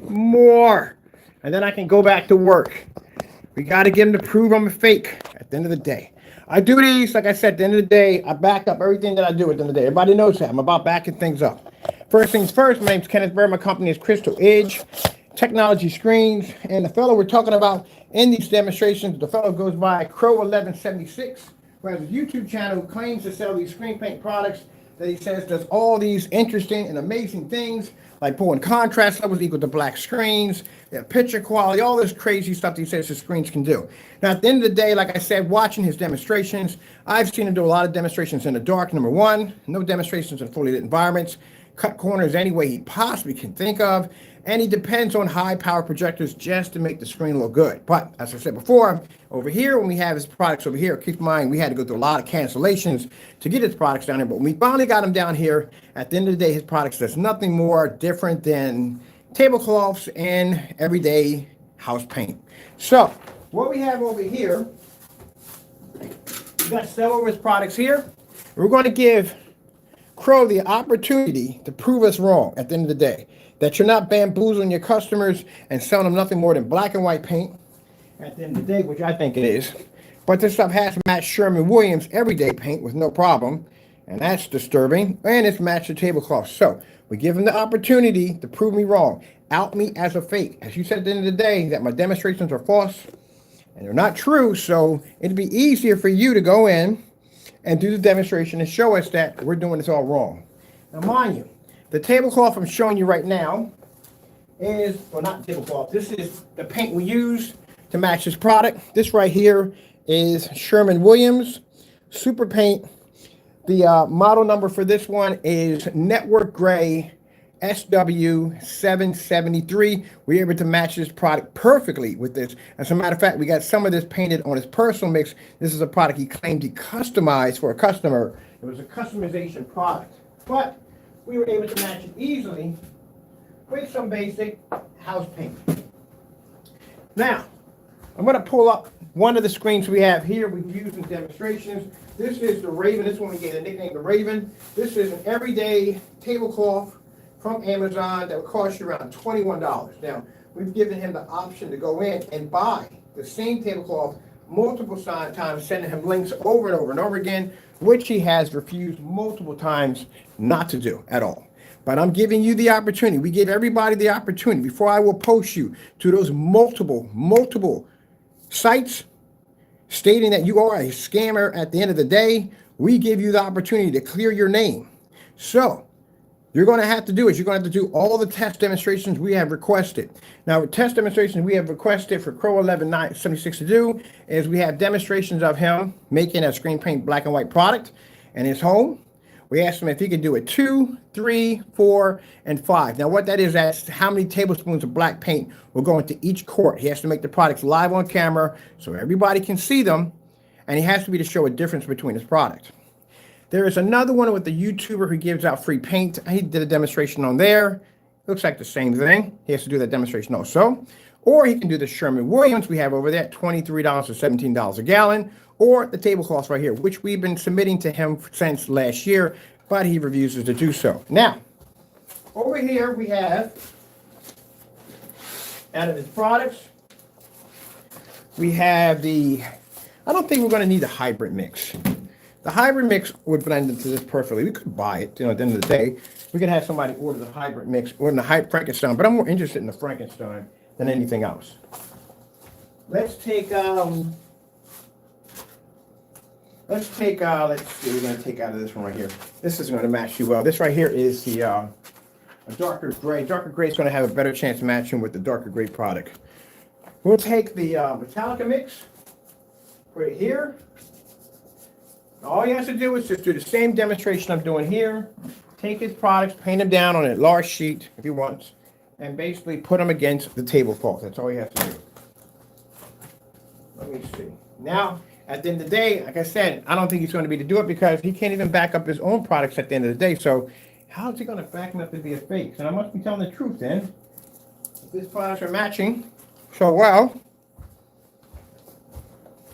more. And then I can go back to work. We got to get them to prove I'm a fake at the end of the day. I do these, like I said, at the end of the day, I back up everything that I do at the end of the day. Everybody knows that. I'm about backing things up. First things first, my name's Kenneth Bird. My company is Crystal Edge Technology Screens. And the fellow we're talking about in these demonstrations, the fellow goes by Crow1176, who has a YouTube channel who claims to sell these screen paint products that he says does all these interesting and amazing things, like pulling contrast levels equal to black screens, picture quality, all this crazy stuff that he says his screens can do. Now, at the end of the day, like I said, watching his demonstrations, I've seen him do a lot of demonstrations in the dark, number one, no demonstrations in fully lit environments, cut corners any way he possibly can think of, and he depends on high power projectors just to make the screen look good. But as I said before, over here, when we have his products over here, keep in mind we had to go through a lot of cancellations to get his products down here. But when we finally got him down here, at the end of the day, his products does nothing more different than tablecloths and everyday house paint. So what we have over here, we got several of his products here. We're going to give Crow the opportunity to prove us wrong at the end of the day, that you're not bamboozling your customers and selling them nothing more than black and white paint at the end of the day, which I think it is. But this stuff has matched Sherman Williams everyday paint with no problem, and that's disturbing, and it's matched the tablecloth. So we give them the opportunity to prove me wrong, out me as a fake. As you said at the end of the day, that my demonstrations are false and they're not true, so it'd be easier for you to go in and do the demonstration and show us that we're doing this all wrong. Now, mind you, the tablecloth I'm showing you right now is, well, not tablecloth, this is the paint we use to match this product. This right here is Sherman Williams Super Paint. The model number for this one is Network Gray SW773. We're able to match this product perfectly with this. As a matter of fact, we got some of this painted on his personal mix. This is a product he claimed he customized for a customer. It was a customization product, but we were able to match it easily with some basic house paint. Now, I'm going to pull up one of the screens we have here we've used in demonstrations. This is the Raven. This one we gave the nickname the Raven. This is an everyday tablecloth from Amazon that would cost you around $21. Now, we've given him the option to go in and buy the same tablecloth multiple times, sending him links over and over and over again, which he has refused multiple times not to do at all. But I'm giving you the opportunity. We give everybody the opportunity before I will post you to those multiple sites stating that you are a scammer at the end of the day. We give you the opportunity to clear your name. So you're going to have to do is you're going to have to do all the test demonstrations we have requested. Now, test demonstrations we have requested for Crow1176 to do is we have demonstrations of him making a screen paint black and white product in his home. We asked him if he could do it 2, 3, 4, and 5. Now, what that is, that's how many tablespoons of black paint will go into each quart. He has to make the products live on camera so everybody can see them, and he has to be to show a difference between his product. There is another one with the YouTuber who gives out free paint. He did a demonstration on there. Looks like the same thing. He has to do that demonstration also. Or he can do the Sherman Williams we have over there at $23 to $17 a gallon. Or the tablecloths right here, which we've been submitting to him since last year, but he refuses to do so. Now, over here we have, out of his products, we have the, I don't think we're going to need the hybrid mix. The hybrid mix would blend into this perfectly. We could buy it, at the end of the day. We could have somebody order the hybrid mix or in the Frankenstein, but I'm more interested in the Frankenstein than anything else. Let's take, let's see, we're going to take out of this one right here. This is going to match you well. This right here is the a darker gray. Darker gray is going to have a better chance of matching with the darker gray product. We'll take the Metallica mix, put it here. All he has to do is just do the same demonstration I'm doing here. Take his products, paint them down on a large sheet if he wants, and basically put them against the tablecloth. That's all he has to do. Let me see. Now, at the end of the day, like I said, I don't think he's going to be able to do it because he can't even back up his own products at the end of the day. So how is he going to back them up to be a fake? And I must be telling the truth then. If these products are matching so well,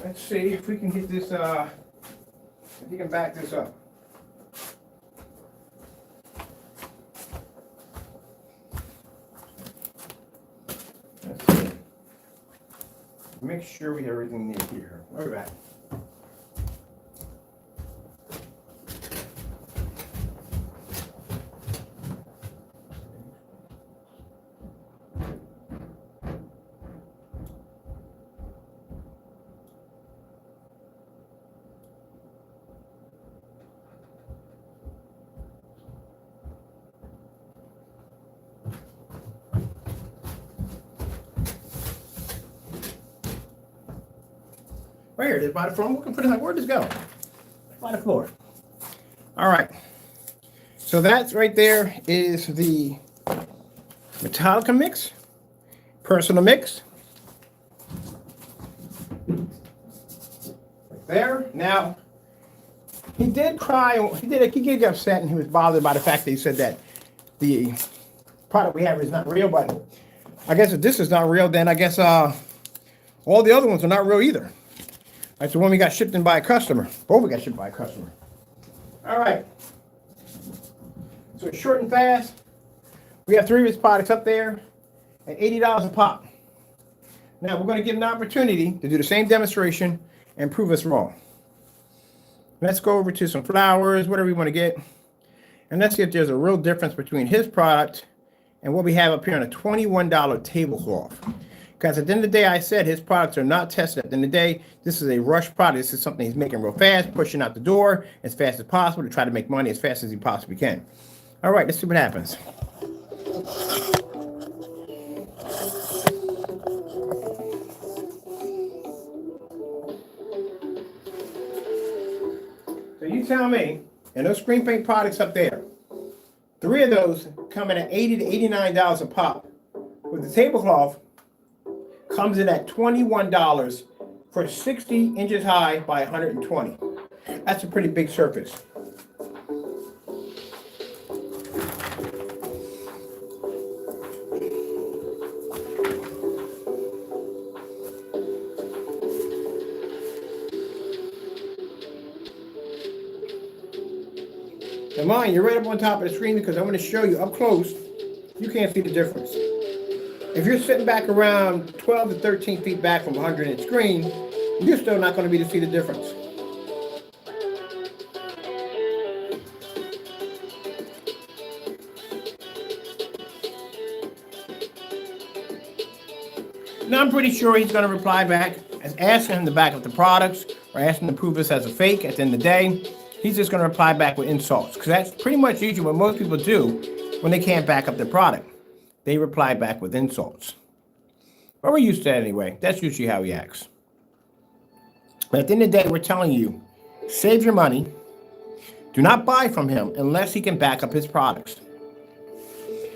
let's see if we can get this, if you can back this up. Make sure we have everything near here. All right. Right here it is by the floor. I'm looking for this. Where'd this go? By the floor. All right. So that's right there is the Metallica mix, personal mix. Right there. Now, he did cry. He did get upset, and he was bothered by the fact that he said that the product we have is not real. But I guess if this is not real, then I guess all the other ones are not real either. That's the one we got shipped in by a customer. Both we got shipped by a customer. All right. So it's short and fast. We have 3 of his products up there at $80 a pop. Now we're going to give him an opportunity to do the same demonstration and prove us wrong. Let's go over to some flowers, whatever we want to get. And let's see if there's a real difference between his product and what we have up here on a $21 tablecloth. Because at the end of the day, I said his products are not tested. At the end of the day, this is a rush product. This is something he's making real fast, pushing out the door as fast as possible to try to make money as fast as he possibly can. All right, let's see what happens. So you tell me, and those screen paint products up there, 3 of those come in at $80 to $89 a pop. With the tablecloth, comes in at $21 for 60 inches high by 120. That's a pretty big surface. Now mind, you're right up on top of the screen because I'm going to show you up close. You can't see the difference. If you're sitting back around 12 to 13 feet back from a 100-inch screen, you're still not going to be able to see the difference. Now I'm pretty sure he's going to reply back as asking him to back up the products or asking him to prove this as a fake. At the end of the day, he's just going to reply back with insults because that's pretty much usually what most people do when they can't back up their product. They reply back with insults. But we're used to that anyway. That's usually how he acts. But at the end of the day, we're telling you, save your money. Do not buy from him unless he can back up his products.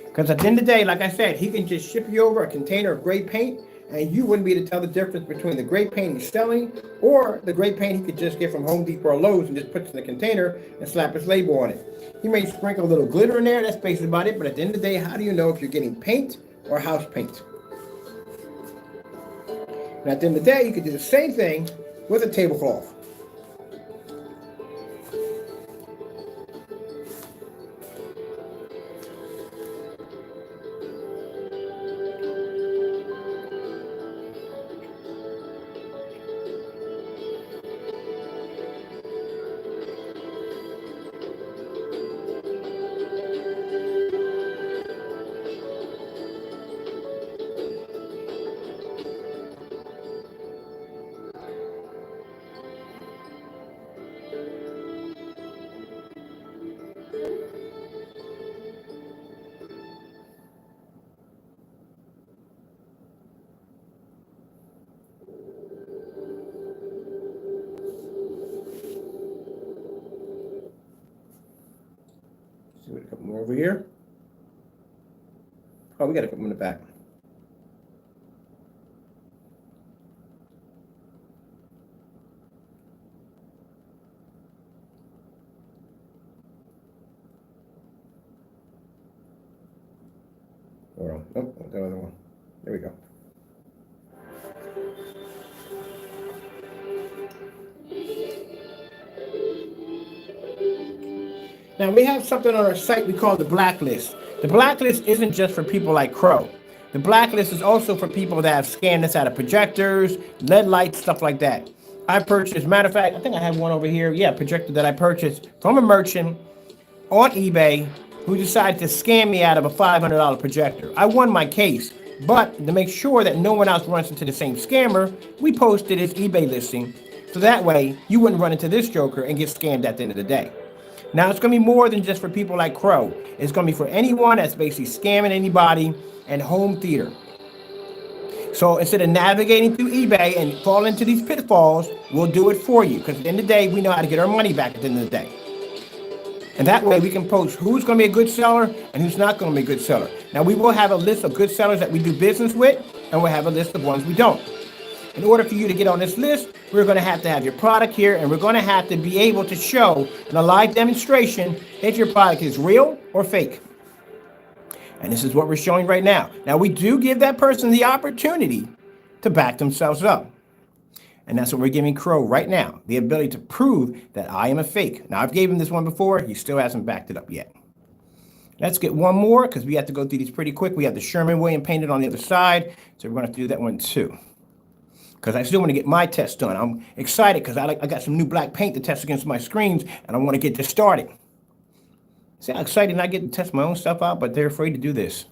Because at the end of the day, like I said, he can just ship you over a container of gray paint and you wouldn't be able to tell the difference between the gray paint he's selling or the gray paint he could just get from Home Depot or Lowe's and just put it in the container and slap his label on it. He may sprinkle a little glitter in there, that's basically about it, but at the end of the day, how do you know if you're getting paint or house paint? And at the end of the day, you could do the same thing with a tablecloth. See what, a couple more over here. Oh, we got a couple in the back. Hold on. Oh, the other one. There we go. Now we have something on our site we call the blacklist. The blacklist isn't just for people like Crow. The blacklist is also for people that have scanned this out of projectors, LED lights, stuff like that. I purchased, matter of fact, I think I have one over here. Yeah, projector that I purchased from a merchant on eBay who decided to scam me out of a $500 projector. I won my case, but to make sure that no one else runs into the same scammer, we posted his eBay listing. So that way you wouldn't run into this joker and get scammed at the end of the day. Now, it's going to be more than just for people like Crow. It's going to be for anyone that's basically scamming anybody and home theater. So instead of navigating through eBay and fall into these pitfalls, we'll do it for you. Because at the end of the day, we know how to get our money back at the end of the day. And that way we can post who's going to be a good seller and who's not going to be a good seller. Now, we will have a list of good sellers that we do business with, and we'll have a list of ones we don't. In order for you to get on this list, we're going to have your product here, and we're going to have to be able to show in a live demonstration if your product is real or fake. And this is what we're showing right now. Now, we do give that person the opportunity to back themselves up. And that's what we're giving Crow right now, the ability to prove that I am a fake. Now, I've gave him this one before. He still hasn't backed it up yet. Let's get one more because we have to go through these pretty quick. We have the Sherman Williams painted on the other side, so we're going to have to do that one too. Because I still want to get my test done. I'm excited because I got some new black paint to test against my screens, and I want to get this started. See how excited I get to test my own stuff out, but they're afraid to do this.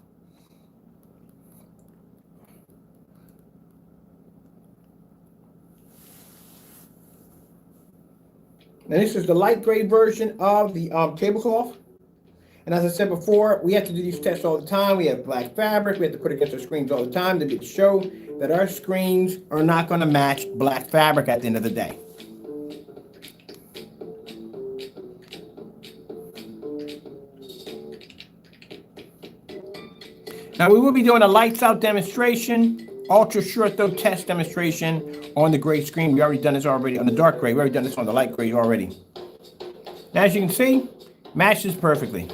Now, this is the light gray version of the tablecloth. And as I said before, we have to do these tests all the time. We have black fabric. We have to put it against our screens all the time to show that our screens are not going to match black fabric at the end of the day. Now, we will be doing a lights out demonstration, ultra short throw test demonstration on the gray screen. We already done this already on the dark gray. We already done this on the light gray already. Now, as you can see, matches perfectly.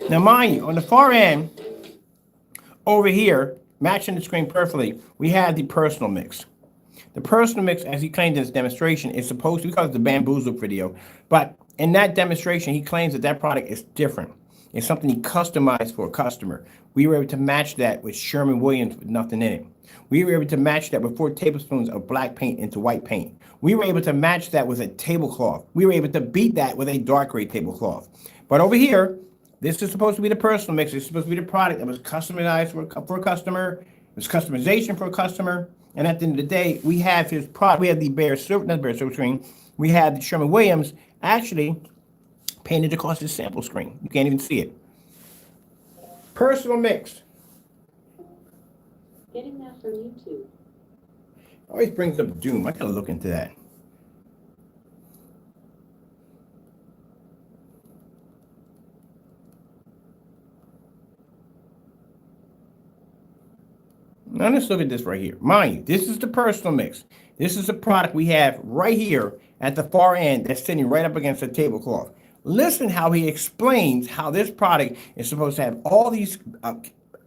Now, mind you, on the far end, over here, matching the screen perfectly, we have the personal mix. The personal mix, as he claimed in his demonstration, is supposed to, because of the bamboozle video, but in that demonstration, he claims that that product is different. It's something he customized for a customer. We were able to match that with Sherman Williams with nothing in it. We were able to match that with 4 tablespoons of black paint into white paint. We were able to match that with a tablecloth. We were able to beat that with a dark gray tablecloth. But over here, this is supposed to be the personal mix. It's supposed to be the product that was customized for a customer. It was customization for a customer. And at the end of the day, we have his product. We have the bare silver, not the bare silver screen. We have the Sherman Williams actually painted across his sample screen. You can't even see it. Personal mix. Getting that from YouTube. Always brings up doom. I gotta look into that. Now let's look at this right here. Mind you, this is the personal mix. This is the product we have right here at the far end that's sitting right up against the tablecloth. Listen how he explains how this product is supposed to have all these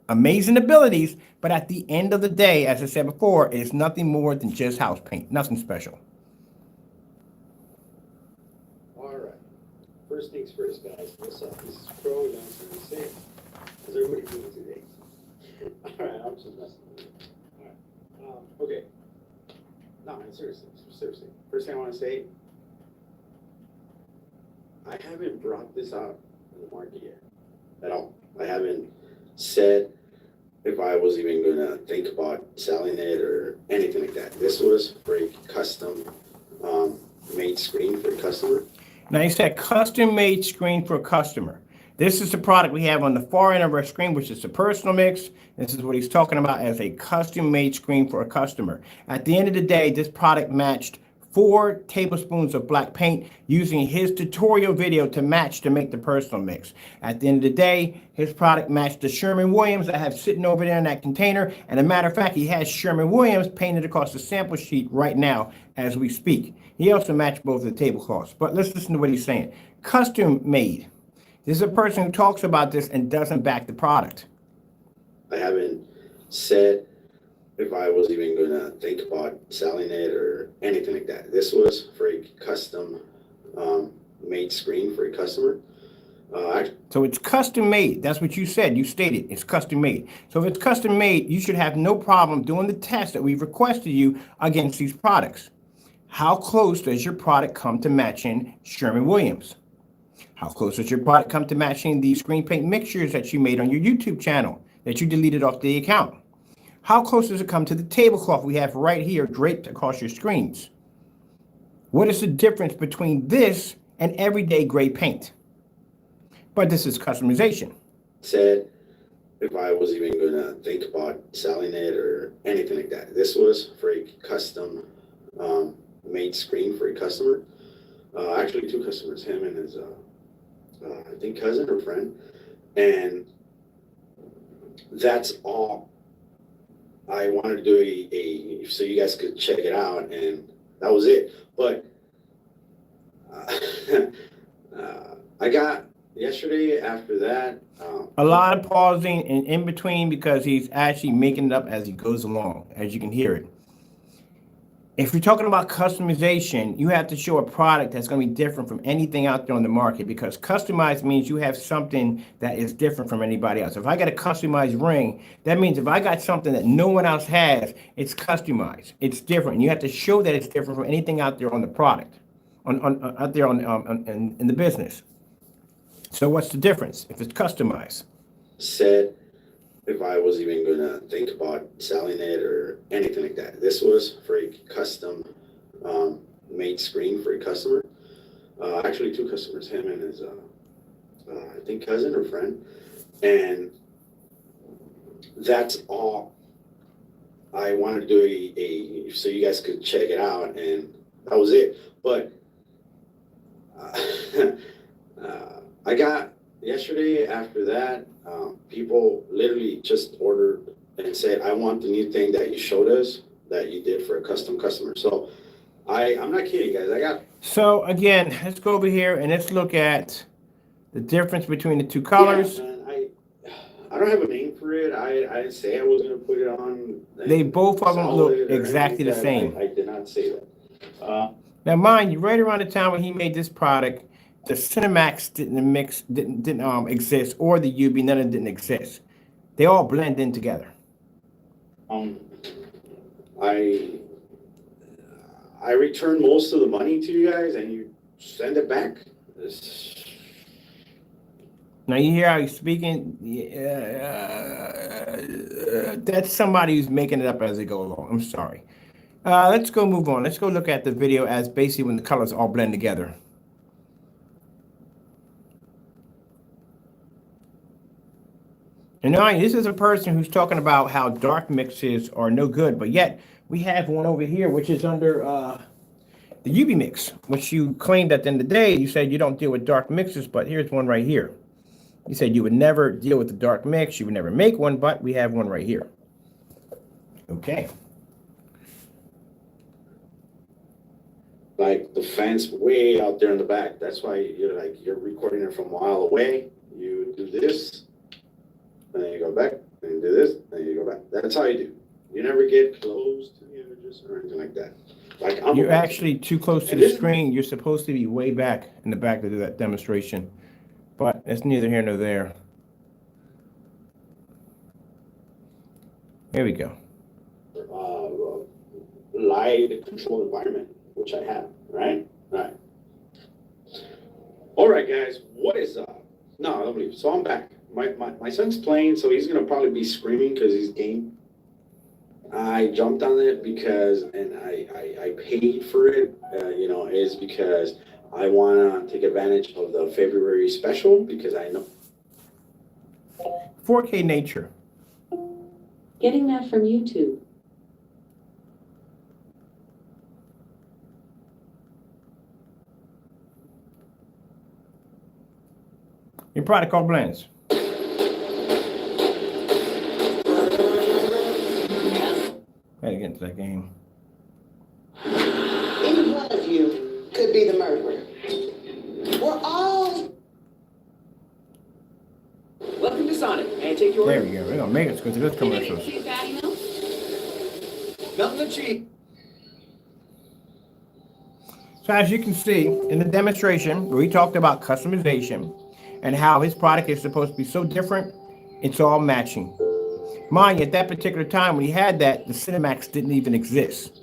amazing abilities, but at the end of the day, as I said before, it is nothing more than just house paint, nothing special. All right. First things first, guys. What's up? This is Crow1176. How's everybody doing today? All right, I'm just messing with you. All right. Okay. No, man, seriously. First thing I want to say, I haven't brought this out in the market yet at all. I haven't said if I was even going to think about selling it or anything like that. This was for a custom made screen for a customer. Now, he said custom made screen for a customer. This is the product we have on the far end of our screen, which is the personal mix. This is what he's talking about as a custom made screen for a customer. At the end of the day, this product matched 4 tablespoons of black paint using his tutorial video to make the personal mix. At the end of the day, his product matched the Sherman Williams I have sitting over there in that container. And a matter of fact, he has Sherman Williams painted across the sample sheet right now as we speak. He also matched both of the tablecloths. But let's listen to what he's saying. Custom made. This is a person who talks about this and doesn't back the product. I haven't said if I was even going to think about selling it or anything like that. This was for a custom made screen for a customer. So it's custom made. That's what you said. You stated it's custom made. So if it's custom made, you should have no problem doing the test that we've requested you against these products. How close does your product come to matching Sherman Williams? How close does your product come to matching the screen paint mixtures that you made on your YouTube channel that you deleted off the account? How close does it come to the tablecloth we have right here draped across your screens? What is the difference between this and everyday gray paint? But this is customization. Said if I was even going to think about selling it or anything like that. This was for a custom made screen for a customer. Actually, 2 customers, him and his, I think, cousin or friend. And that's all I wanted to do so you guys could check it out, and that was it. But I got yesterday after that. A lot of pausing and in between because he's actually making it up as he goes along, as you can hear it. If you're talking about customization, you have to show a product that's going to be different from anything out there on the market, because customized means you have something that is different from anybody else. If I got a customized ring, that means if I got something that no one else has, it's customized. It's different. You have to show that it's different from anything out there on the product, out there in the business. So what's the difference if it's customized? Said if I was even going to think about selling it or anything like that. This was for a custom made screen for a customer. Actually, 2 customers, him and his, I think, cousin or friend. And that's all I wanted to do so you guys could check it out, and that was it. But I got yesterday after that, people literally just ordered and said, I want the new thing that you showed us that you did for a custom customer. So I'm not kidding, guys. So again, let's go over here and let's look at the difference between the 2 colors. Yeah, man, I don't have a name for it. I didn't say I was going to put it on. They both of them look exactly the same. I did not say that. Now, mind you, right around the time when he made this product, the Cinemax didn't exist, or the UB, none of them didn't exist. They all blend in together. I return most of the money to you guys, and you send it back. Now you hear how he's speaking. That's somebody who's making it up as they go along. I'm sorry. Let's go move on. Let's go look at the video as basically when the colors all blend together. And now this is a person who's talking about how dark mixes are no good, but yet we have one over here which is under the UV mix, which you claimed at the end of the day. You said you don't deal with dark mixes, but here's one right here. You said you would never deal with the dark mix, you would never make one, but we have one right here. Okay. Like the fence way out there in the back. That's why you're recording it from a mile away. You do this. And then you go back, and you do this, and you go back. That's how you do. You never get close to the images or anything like that. Like you're actually too close to the screen. You're supposed to be way back in the back to do that demonstration. But it's neither here nor there. Here we go. Light control environment, which I have, right? Right. All right, guys. What is up? No, I don't believe. So I'm back. My son's playing, so he's gonna probably be screaming because he's game. I jumped on it because, and I paid for it. Is because I wanna take advantage of the February special because I know 4K nature. Getting that from YouTube. Your product called blends. Gotta get into that game. Any one of you could be the murderer. We're all. Welcome to Sonic. May I take your There order? we go. We're gonna make it go to this commercial. Nothing cheap. So as you can see in the demonstration, we talked about customization and how his product is supposed to be so different, it's all matching. Mind you, at that particular time when he had that, the Cinemax didn't even exist.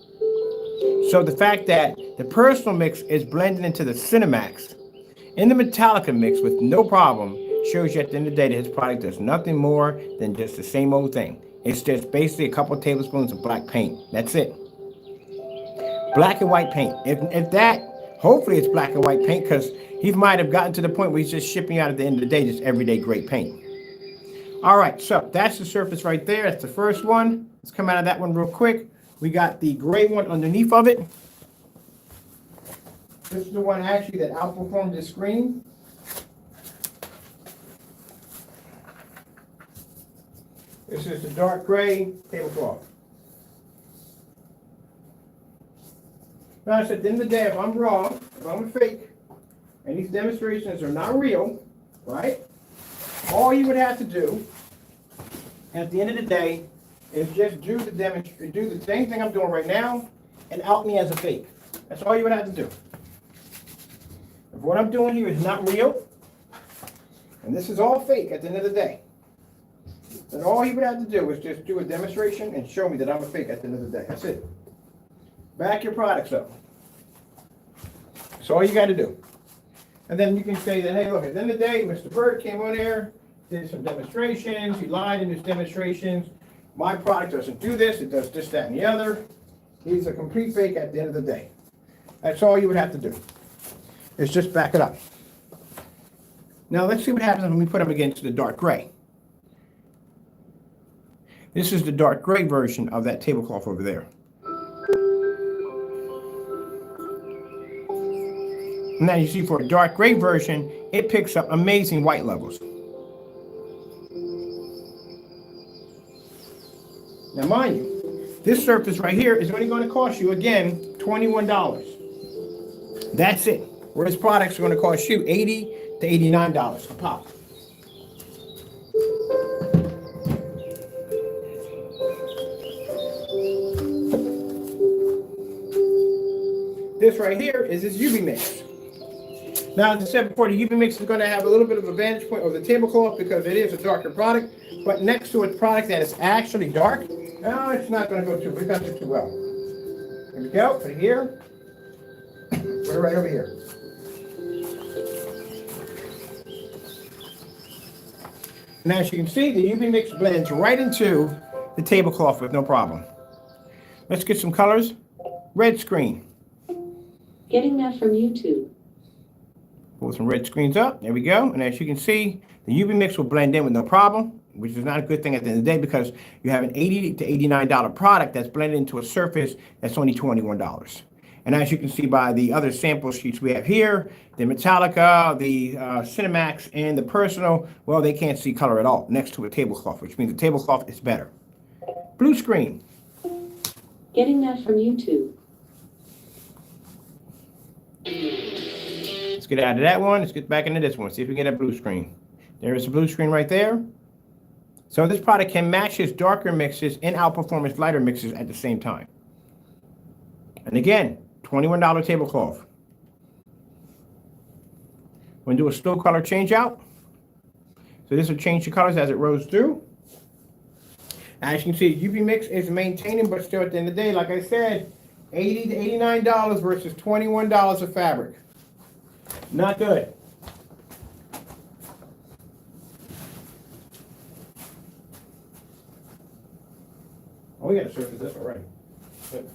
So the fact that the personal mix is blended into the Cinemax in the Metallica mix with no problem shows you at the end of the day that his product does nothing more than just the same old thing. It's just basically a couple of tablespoons of black paint. That's it. Black and white paint. If that, hopefully it's black and white paint, because he might have gotten to the point where he's just shipping out at the end of the day just everyday great paint. All right, so that's the surface right there. That's the first one. Let's come out of that one real quick. We got the gray one underneath of it. This is the one actually that outperformed the screen. This is the dark gray tablecloth. Now, at the end of the day, if I'm wrong, if I'm a fake, and these demonstrations are not real, right? All you would have to do, at the end of the day, is just do the same thing I'm doing right now, and out me as a fake. That's all you would have to do. If what I'm doing here is not real, and this is all fake at the end of the day, then all he would have to do is just do a demonstration and show me that I'm a fake at the end of the day. That's it. Back your products up. That's all you got to do. And then you can say that, hey, look, at the end of the day, Mr. Bird came on there, did some demonstrations, he lied in his demonstrations. My product doesn't do this, it does this, that, and the other. He's a complete fake at the end of the day. That's all you would have to do. Is just back it up. Now let's see what happens when we put them against the dark gray. This is the dark gray version of that tablecloth over there. Now you see for a dark gray version, it picks up amazing white levels. Now mind you, this surface right here is only going to cost you, again, $21. That's it. Whereas products are going to cost you $80 to $89 a pop. This right here is his UV mix. Now, as I said before, the UV mix is going to have a little bit of a vantage point over the tablecloth because it is a darker product. But next to a product that is actually dark, no, it's not going to go too well. Here we go, right here. We're right over here. Now, as you can see, the UV mix blends right into the tablecloth with no problem. Let's get some colors. Red screen. Getting that from YouTube. Pull some red screens up. There we go. And as you can see, the UV mix will blend in with no problem, which is not a good thing at the end of the day because you have an $80 to $89 product that's blended into a surface that's only $21. And as you can see by the other sample sheets we have here, the Metallica, the Cinemax, and the Personal, well, they can't see color at all next to a tablecloth, which means the tablecloth is better. Blue screen. Getting that from YouTube. Let's get out of that one. Let's get back into this one. See if we can get a blue screen. There is a blue screen right there. So this product can match his darker mixes and outperform his lighter mixes at the same time. And again, $21 tablecloth. We're going to do a slow color change out. So this will change the colors as it rolls through. As you can see, UV mix is maintaining, but still at the end of the day, like I said, $80 to $89 versus $21 of fabric. Not good. Oh, we got to surface this already. Good.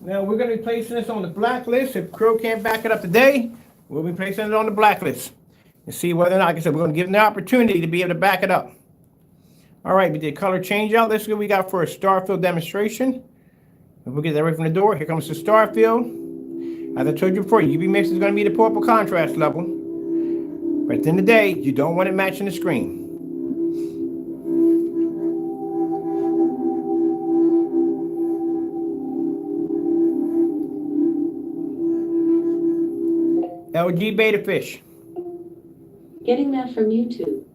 Now we're going to be placing this on the blacklist. If Crow can't back it up today, we'll be placing it on the blacklist and see whether or not, like I said, we're going to give them the opportunity to be able to back it up. All right, we did color change out. Let's see what we got for a star fill demonstration. If we get that right from the door, here comes the star fill. As I told you before, UV mix is going to be the purple contrast level. But at the end of the day, you don't want it matching the screen. LG Beta Fish. Getting that from YouTube.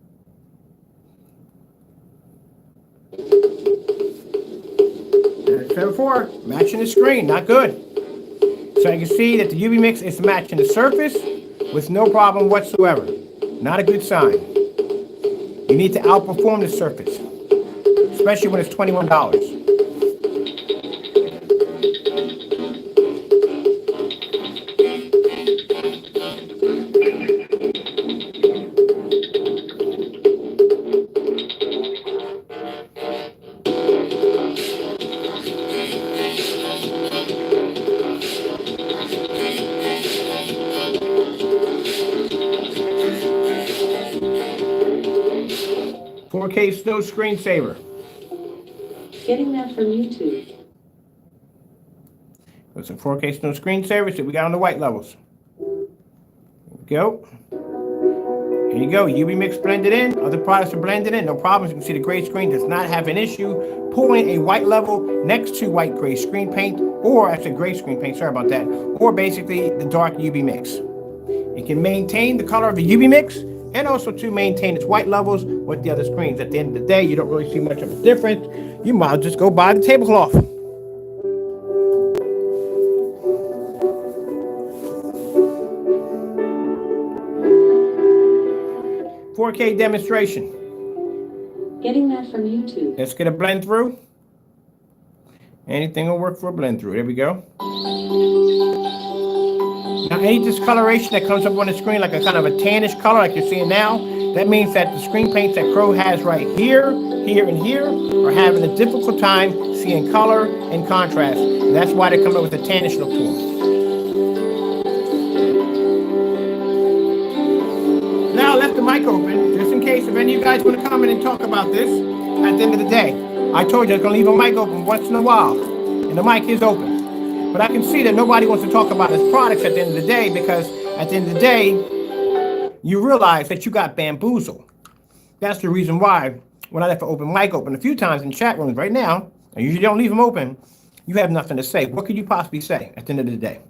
As I said before, matching the screen, not good. So you can see that the UV mix is matching the surface with no problem whatsoever. Not a good sign. You need to outperform the surface, especially when it's $21. 4K Snow Screensaver. Getting that from YouTube. With some 4K Snow Screensavers that we got on the white levels. There we go. Here you go, UV mix blended in. Other products are blended in, no problems. You can see the gray screen does not have an issue pulling a white level next to white gray screen paint, or actually gray screen paint, sorry about that, or basically the dark UV mix. It can maintain the color of the UV mix and also to maintain its white levels with the other screens. At the end of the day, you don't really see much of a difference. You might just go buy the tablecloth. .4K demonstration. Getting that from YouTube. Let's get a blend through. Anything will work for a blend through. There we go. Now, any discoloration that comes up on the screen, like a kind of a tannish color like you're seeing now, that means that the screen paints that Crow has right here, here, and here are having a difficult time seeing color and contrast. And that's why they come up with a tannish look to them. Now I left the mic open, just in case if any of you guys want to come in and talk about this at the end of the day. I told you I was going to leave a mic open once in a while, and the mic is open. But I can see that nobody wants to talk about his products at the end of the day, because at the end of the day, you realize that you got bamboozled. That's the reason why when I left the open mic open a few times in chat rooms right now, I usually don't leave them open, you have nothing to say. What could you possibly say at the end of the day?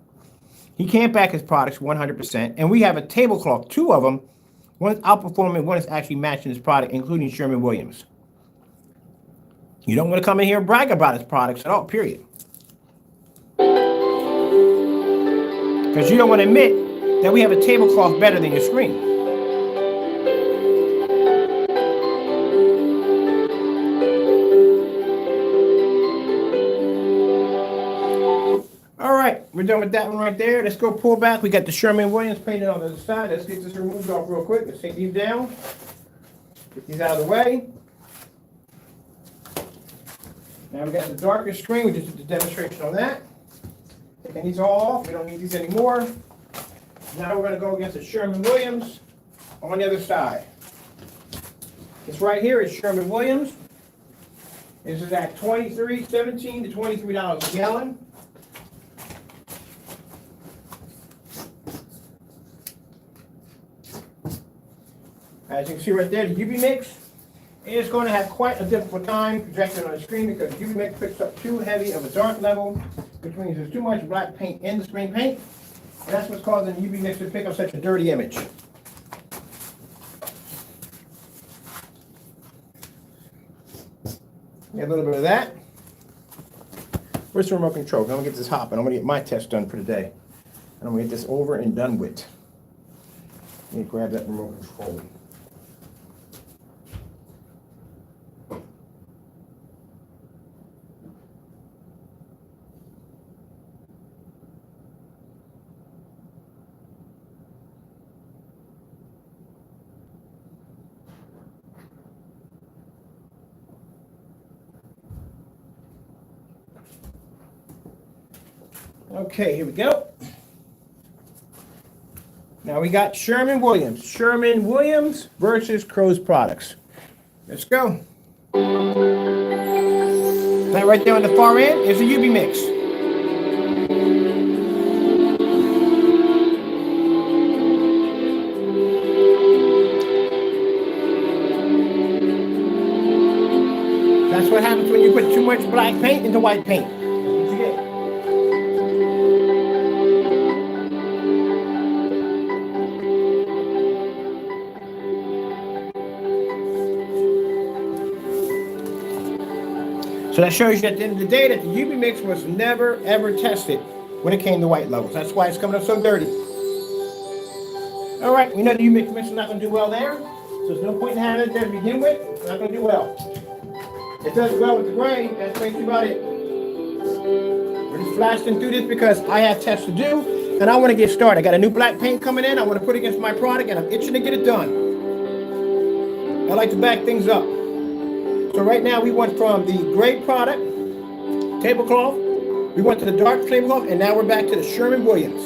He can't back his products 100%, and we have a tablecloth, two of them. One is outperforming, one is actually matching his product, including Sherman Williams. You don't want to come in here and brag about his products at all, period. Because you don't want to admit that we have a tablecloth better than your screen. All right, we're done with that one right there. Let's go pull back. We got the Sherman Williams painted on the other side. Let's get this removed off real quick. Let's take these down. Get these out of the way. Now we got the darker screen. We just did the demonstration on that. Taking these all off. We don't need these anymore. Now we're going to go against the Sherman Williams on the other side. This right here is Sherman Williams. This is at $23.17 to $23 a gallon. As you can see right there, the UV mix is going to have quite a difficult time projecting on the screen, because UV mix picks up too heavy of a dark level, which means there's too much black paint in the screen paint. And that's what's causing the UV mix to pick up such a dirty image. Get a little bit of that. Where's the remote control? I'm going to get this hopping. I'm going to get my test done for today. And I'm going to get this over and done with. Let me grab that remote control. Okay, here we go. Now we got Sherman Williams. Sherman Williams versus Crow's products. Let's go. That right there on the far end is a UB mix. That's what happens when you put too much black paint into white paint. That's what you get. So that shows you at the end of the day that the UV mix was never ever tested when it came to white levels. That's why it's coming up so dirty. All right, we know the UV mix is not going to do well there, so there's no point in having it there to begin with. It's not going to do well. It does well with the gray. That's basically about it. We're just blasting through this because I have tests to do, and I want to get started. I got a new black paint coming in. I want to put it against my product, and I'm itching to get it done. I like to back things up. So right now we went from the gray product, tablecloth, we went to the dark tablecloth, and now we're back to the Sherman Williams.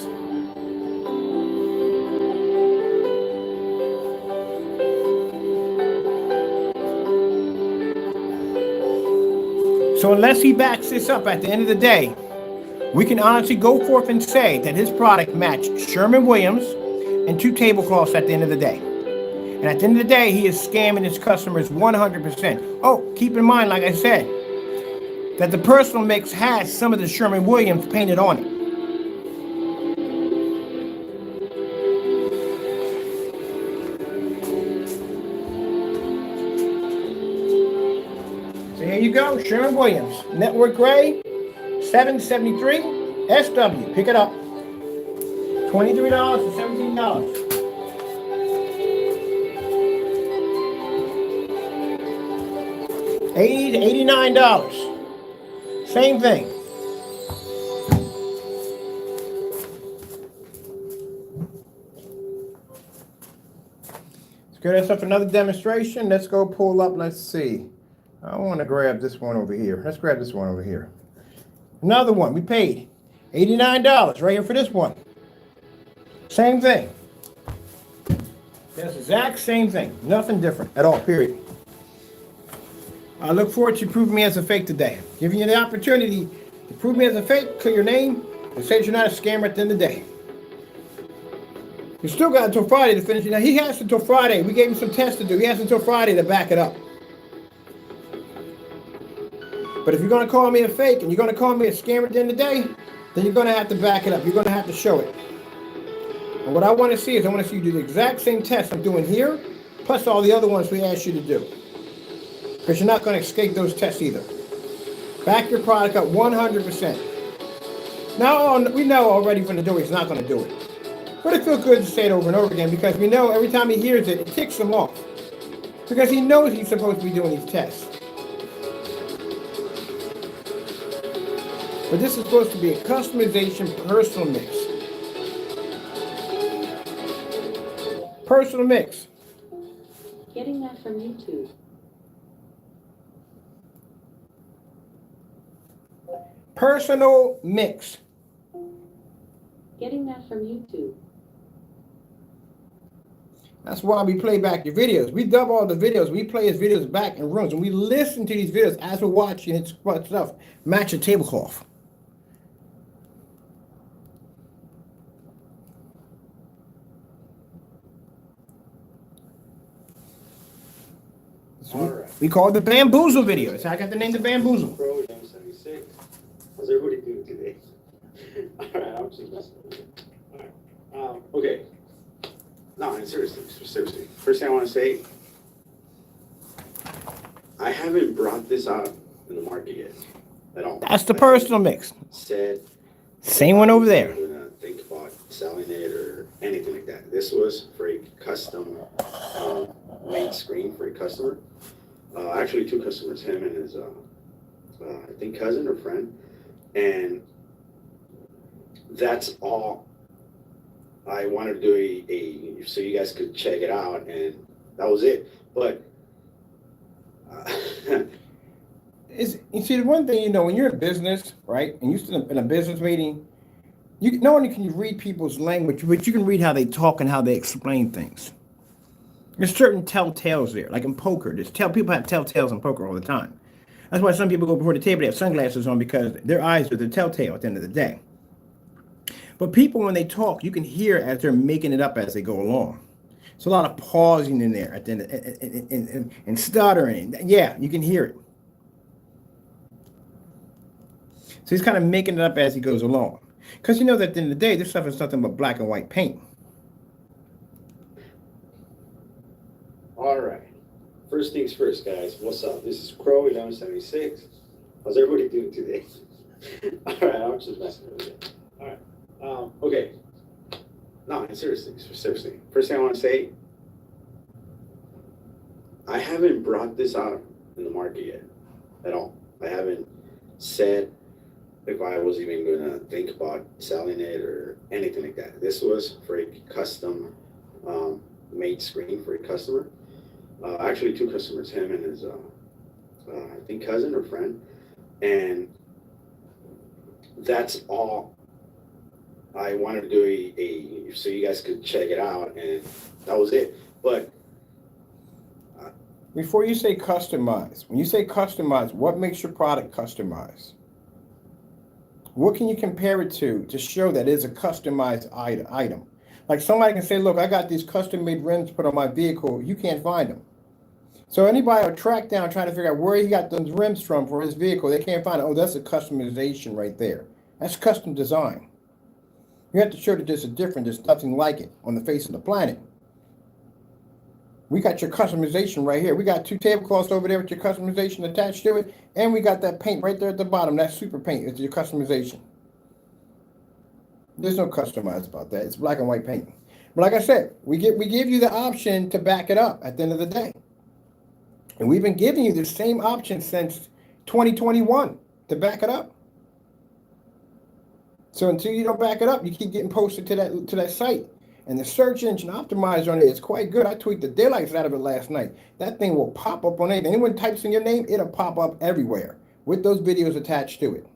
So unless he backs this up at the end of the day, we can honestly go forth and say that his product matched Sherman Williams and 2 tablecloths at the end of the day. And at the end of the day, he is scamming his customers 100%. Oh, keep in mind, like I said, that the personal mix has some of the Sherman Williams painted on it. So here you go, Sherman Williams Network Gray, 773 SW. Pick it up. $23 to $17. $80 to $89. Same thing. Let's get us up another demonstration. Let's go pull up. Let's see. I want to grab this one over here. Let's grab this one over here. Another one. We paid $89 right here for this one. Same thing. That's the exact same thing. Nothing different at all, period. I look forward to proving me as a fake today. Giving you the opportunity to prove me as a fake, clear your name, and say that you're not a scammer at the end of the day. You still got until Friday to finish it. Now, he has until Friday. We gave him some tests to do. He has until Friday to back it up. But if you're going to call me a fake and you're going to call me a scammer at the end of the day, then you're going to have to back it up. You're going to have to show it. And what I want to see is I want to see you do the exact same test I'm doing here, plus all the other ones we asked you to do. Because you're not going to escape those tests either. Back your product up 100%. Now, we know already from the door he's not going to do it. But it feels good to say it over and over again because we know every time he hears it, it ticks him off. Because he knows he's supposed to be doing these tests. But this is supposed to be a customization personal mix. Personal mix. Getting that from YouTube. Personal mix. Getting that from YouTube. That's why we play back your videos. We dub all the videos. We play his videos back in rooms. And we listen to these videos as we're watching his stuff match a tablecloth. So we call it the bamboozle video. That's how I got the name the bamboozle. Crows1176. How's everybody doing today? Alright, I'm just messing with you. Alright. Okay. No, seriously. First thing I want to say, I haven't brought this out in the market yet at all. That's the personal mix. Said Same one over there. I'm gonna think about selling it or anything like that. This was for a custom made screen for a customer. Actually, 2 customers, him and his, I think, cousin or friend. And that's all I wanted to do so you guys could check it out, and that was it. But You see, the one thing, when you're in business, right, and you're in a business meeting, not only can you read people's language, but you can read how they talk and how they explain things. There's certain telltales there, like in poker. People have telltales in poker all the time. That's why some people go before the table, they have sunglasses on because their eyes are the telltale at the end of the day. But people, when they talk, you can hear as they're making it up as they go along. It's a lot of pausing in there at the end and stuttering. Yeah, you can hear it. So he's kind of making it up as he goes along. Because you know that at the end of the day, this stuff is nothing but black and white paint. All right. First things first, guys. What's up? This is Crow1176. How's everybody doing today? All right, I'm just messing with you. All right. Okay. No, seriously. First thing I want to say, I haven't brought this out in the market yet at all. I haven't said if I was even going to think about selling it or anything like that. This was for a custom made screen for a customer. Actually, two customers, him and his, I think, cousin or friend. And that's all I wanted to do so you guys could check it out, and that was it. But before you say customize, when you say customize, what makes your product customized? What can you compare it to show that it's a customized item? Like somebody can say, look, I got these custom-made rims put on my vehicle. You can't find them. So anybody will track down trying to figure out where he got those rims from for his vehicle. They can't find it. Oh, that's a customization right there. That's custom design. You have to show that there's a difference. There's nothing like it on the face of the planet. We got your customization right here. We got two tablecloths over there with your customization attached to it. And we got that paint right there at the bottom. That super paint is your customization. There's no customized about that. It's black and white paint. But like I said, we give you the option to back it up at the end of the day. And we've been giving you the same option since 2021 to back it up. So until you don't back it up, you keep getting posted to that site. And the search engine optimizer on it is quite good. I tweaked the daylights out of it last night. That thing will pop up on anything. Anyone types in your name, it'll pop up everywhere with those videos attached to it.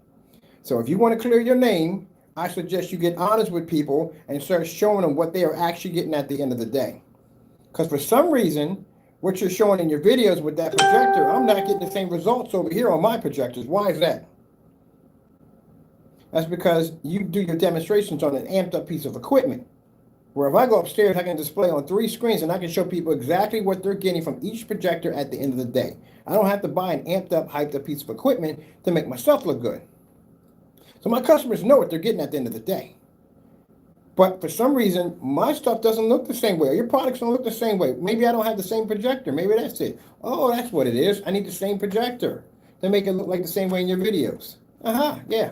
So if you want to clear your name, I suggest you get honest with people and start showing them what they are actually getting at the end of the day. Because for some reason, what you're showing in your videos with that projector, I'm not getting the same results over here on my projectors. Why is that? That's because you do your demonstrations on an amped up piece of equipment. Where if I go upstairs, I can display on 3 screens and I can show people exactly what they're getting from each projector at the end of the day. I don't have to buy an amped up, hyped up piece of equipment to make myself look good. So my customers know what they're getting at the end of the day. But for some reason, my stuff doesn't look the same way. Your products don't look the same way. Maybe I don't have the same projector. Maybe that's it. Oh, that's what it is. I need the same projector to make it look like the same way in your videos. Yeah.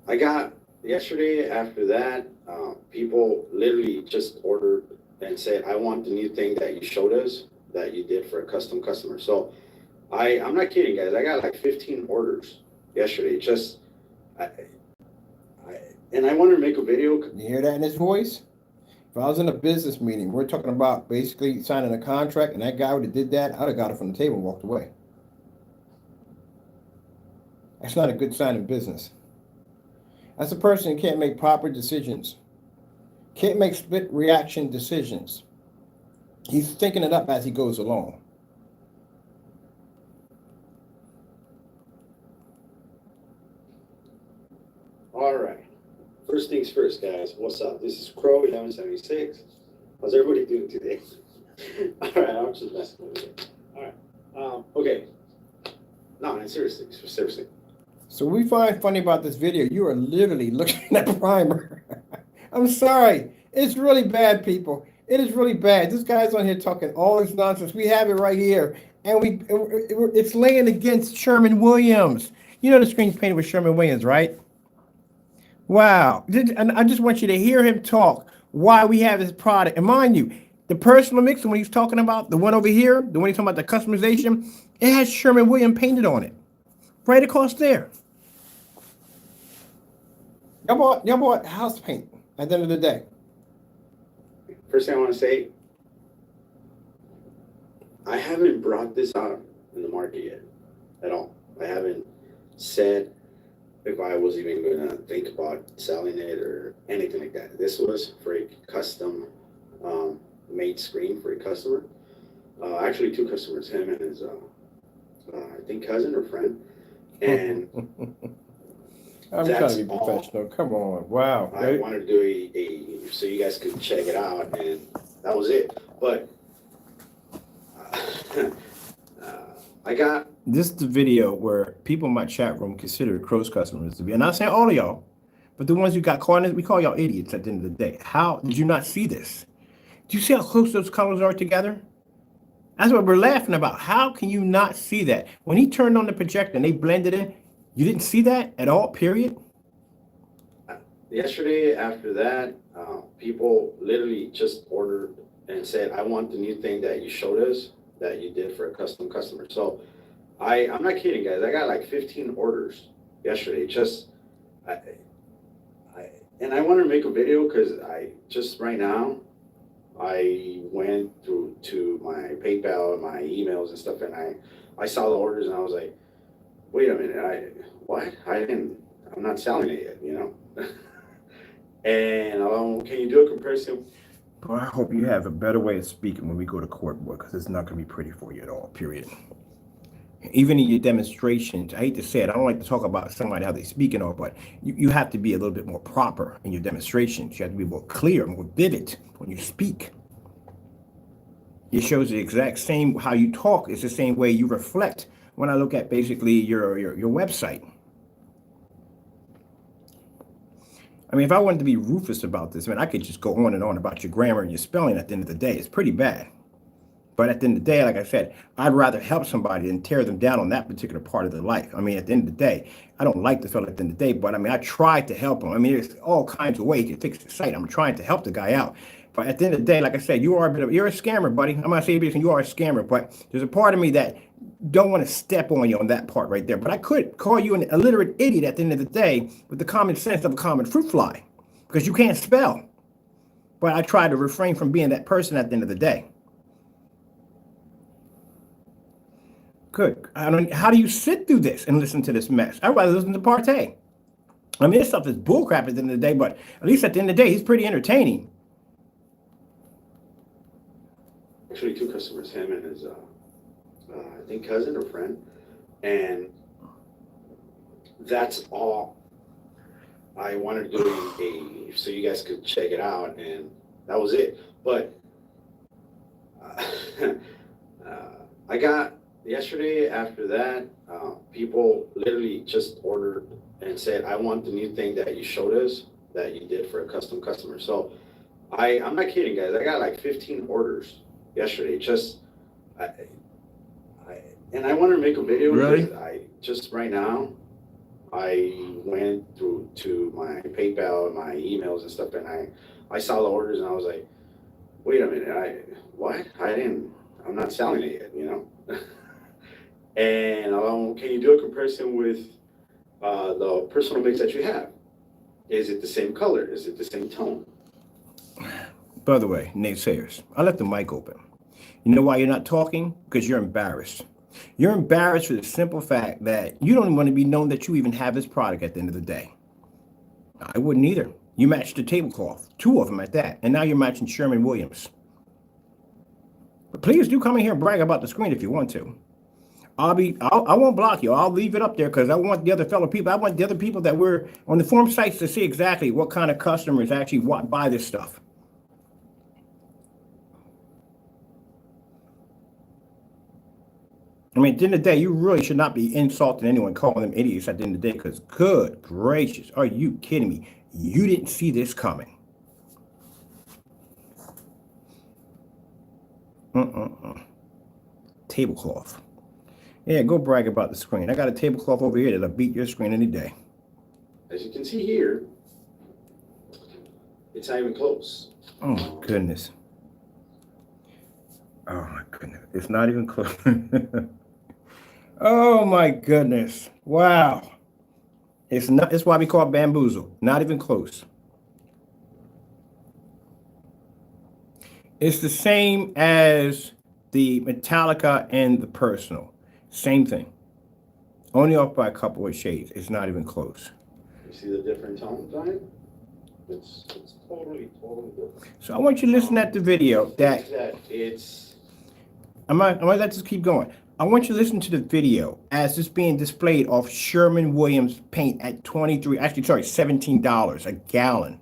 I got yesterday after that, people literally just ordered and said, I want the new thing that you showed us that you did for a custom customer. So I'm not kidding, guys. I got like 15 orders yesterday. And I wanted to make a video. You hear that in his voice? If I was in a business meeting, we're talking about basically signing a contract, and that guy would have did that, I'd have got it from the table and walked away. That's not a good sign in business. That's a person who can't make proper decisions, can't make split reaction decisions. He's thinking it up as he goes along. All right. First things first, guys. What's up? This is Crow1176. How's everybody doing today? All right, I'm just messing with you. All right. Okay. No, seriously. So we find funny about this video, you are literally looking at the primer. I'm sorry. It's really bad, people. It is really bad. This guy's on here talking all this nonsense. We have it right here. And it's laying against Sherman Williams. You know the screen's painted with Sherman Williams, right? Wow. And I just want you to hear him talk why we have this product. And mind you, the personal mixer, when he's talking about the one over here, the one he's talking about the customization, it has Sherman Williams painted on it. Right across there. Y'all bought house paint at the end of the day. First thing I want to say, I haven't brought this out in the market yet at all. I haven't said if I was even gonna think about selling it or anything like that. This was for a custom made screen for a customer. Actually, two customers, him and his I think cousin or friend. And I'm trying to be professional. Come on. Wow. I wanted to do a so you guys could check it out, and that was it. But I got This is the video where people in my chat room consider Crows customers to be, and I'm not saying all of y'all, but the ones who got caught in it, we call y'all idiots at the end of the day. How did you not see this? Do you see how close those colors are together? That's what we're laughing about. How can you not see that? When he turned on the projector and they blended in, you didn't see that at all, period? yesterday after that, people literally just ordered and said, I want the new thing that you showed us that you did for a custom customer. So I'm not kidding, guys. I got like 15 orders yesterday. And I want to make a video because I just right now, I went through to my PayPal and my emails and stuff, and I saw the orders and I was like, wait a minute, I'm not selling it yet, you know? And can you do a comparison? Boy, I hope you have a better way of speaking when we go to court, boy, because it's not going to be pretty for you at all, period. Even in your demonstrations, I hate to say it, I don't like to talk about somebody how they speak and all, but you have to be a little bit more proper in your demonstrations. You have to be more clear, more vivid when you speak. It shows the exact same, how you talk is the same way you reflect when I look at basically your website. I mean, if I wanted to be ruthless about this, I could just go on and on about your grammar and your spelling at the end of the day. It's pretty bad. But at the end of the day, like I said, I'd rather help somebody than tear them down on that particular part of their life. I mean, at the end of the day, I don't like the fellow at the end of the day, but I mean, I tried to help him. I mean, there's all kinds of ways to fix the site. I'm trying to help the guy out. But at the end of the day, like I said, you're a scammer, buddy. I'm not saying you are a scammer, but there's a part of me that don't want to step on you on that part right there. But I could call you an illiterate idiot at the end of the day with the common sense of a common fruit fly because you can't spell. But I try to refrain from being that person at the end of the day. Good. How do you sit through this and listen to this mess? I'd rather listen to Partey. I mean, this stuff is bullcrap at the end of the day, but at least at the end of the day, he's pretty entertaining. Actually, two customers, him and his, I think cousin or friend. And that's all I wanted to do so you guys could check it out, and that was it. But I got yesterday after that, people literally just ordered and said, I want the new thing that you showed us that you did for a custom customer. So I'm not kidding, guys. I got like 15 orders yesterday. And I wanted to make a video. Really? Because right now, I went through to my PayPal and my emails and stuff, and I saw the orders and I was like, wait a minute, I'm not selling it yet, you know? And can you do a comparison with the personal mix that you have? Is it the same color? Is it the same tone? By the way, naysayers, I left the mic open. You know why you're not talking? Because you're embarrassed. You're embarrassed for the simple fact that you don't want to be known that you even have this product at the end of the day. I wouldn't either. You matched the tablecloth, 2 of them at that, and now you're matching Sherman Williams. But please do come in here and brag about the screen if you want to. I won't block you. I'll leave it up there because I want the other fellow people. I want the other people that were on the forum sites to see exactly what kind of customers actually buy this stuff. I mean, at the end of the day, you really should not be insulting anyone, calling them idiots at the end of the day, because good gracious, are you kidding me? You didn't see this coming. Tablecloth. Yeah, go brag about the screen. I got a tablecloth over here that'll beat your screen any day. As you can see here, it's not even close. Oh, my goodness. Oh, my goodness. It's not even close. Oh, my goodness. Wow. It's why we call it bamboozle. Not even close. It's the same as the Metallica and the Personal. Same thing. Only off by a couple of shades. It's not even close. You see the different tones on it? It's totally different. So I want you to listen at the video that it's. I'm gonna let this keep going. I want you to listen to the video as it's being displayed off Sherman Williams paint at $17 a gallon.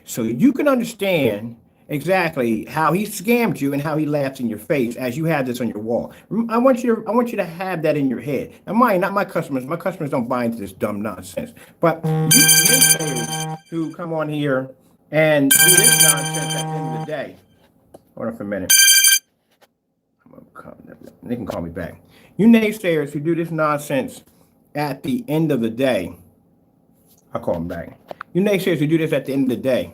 So you can understand exactly how he scammed you and how he laughs in your face as you have this on your wall. I want you to have that in your head. Now, mind, not my customers. My customers don't buy into this dumb nonsense. But you naysayers who come on here and do this nonsense at the end of the day. Hold on for a minute. They can call me back. You naysayers who do this nonsense at the end of the day. I'll call them back. You naysayers who do this at the end of the day.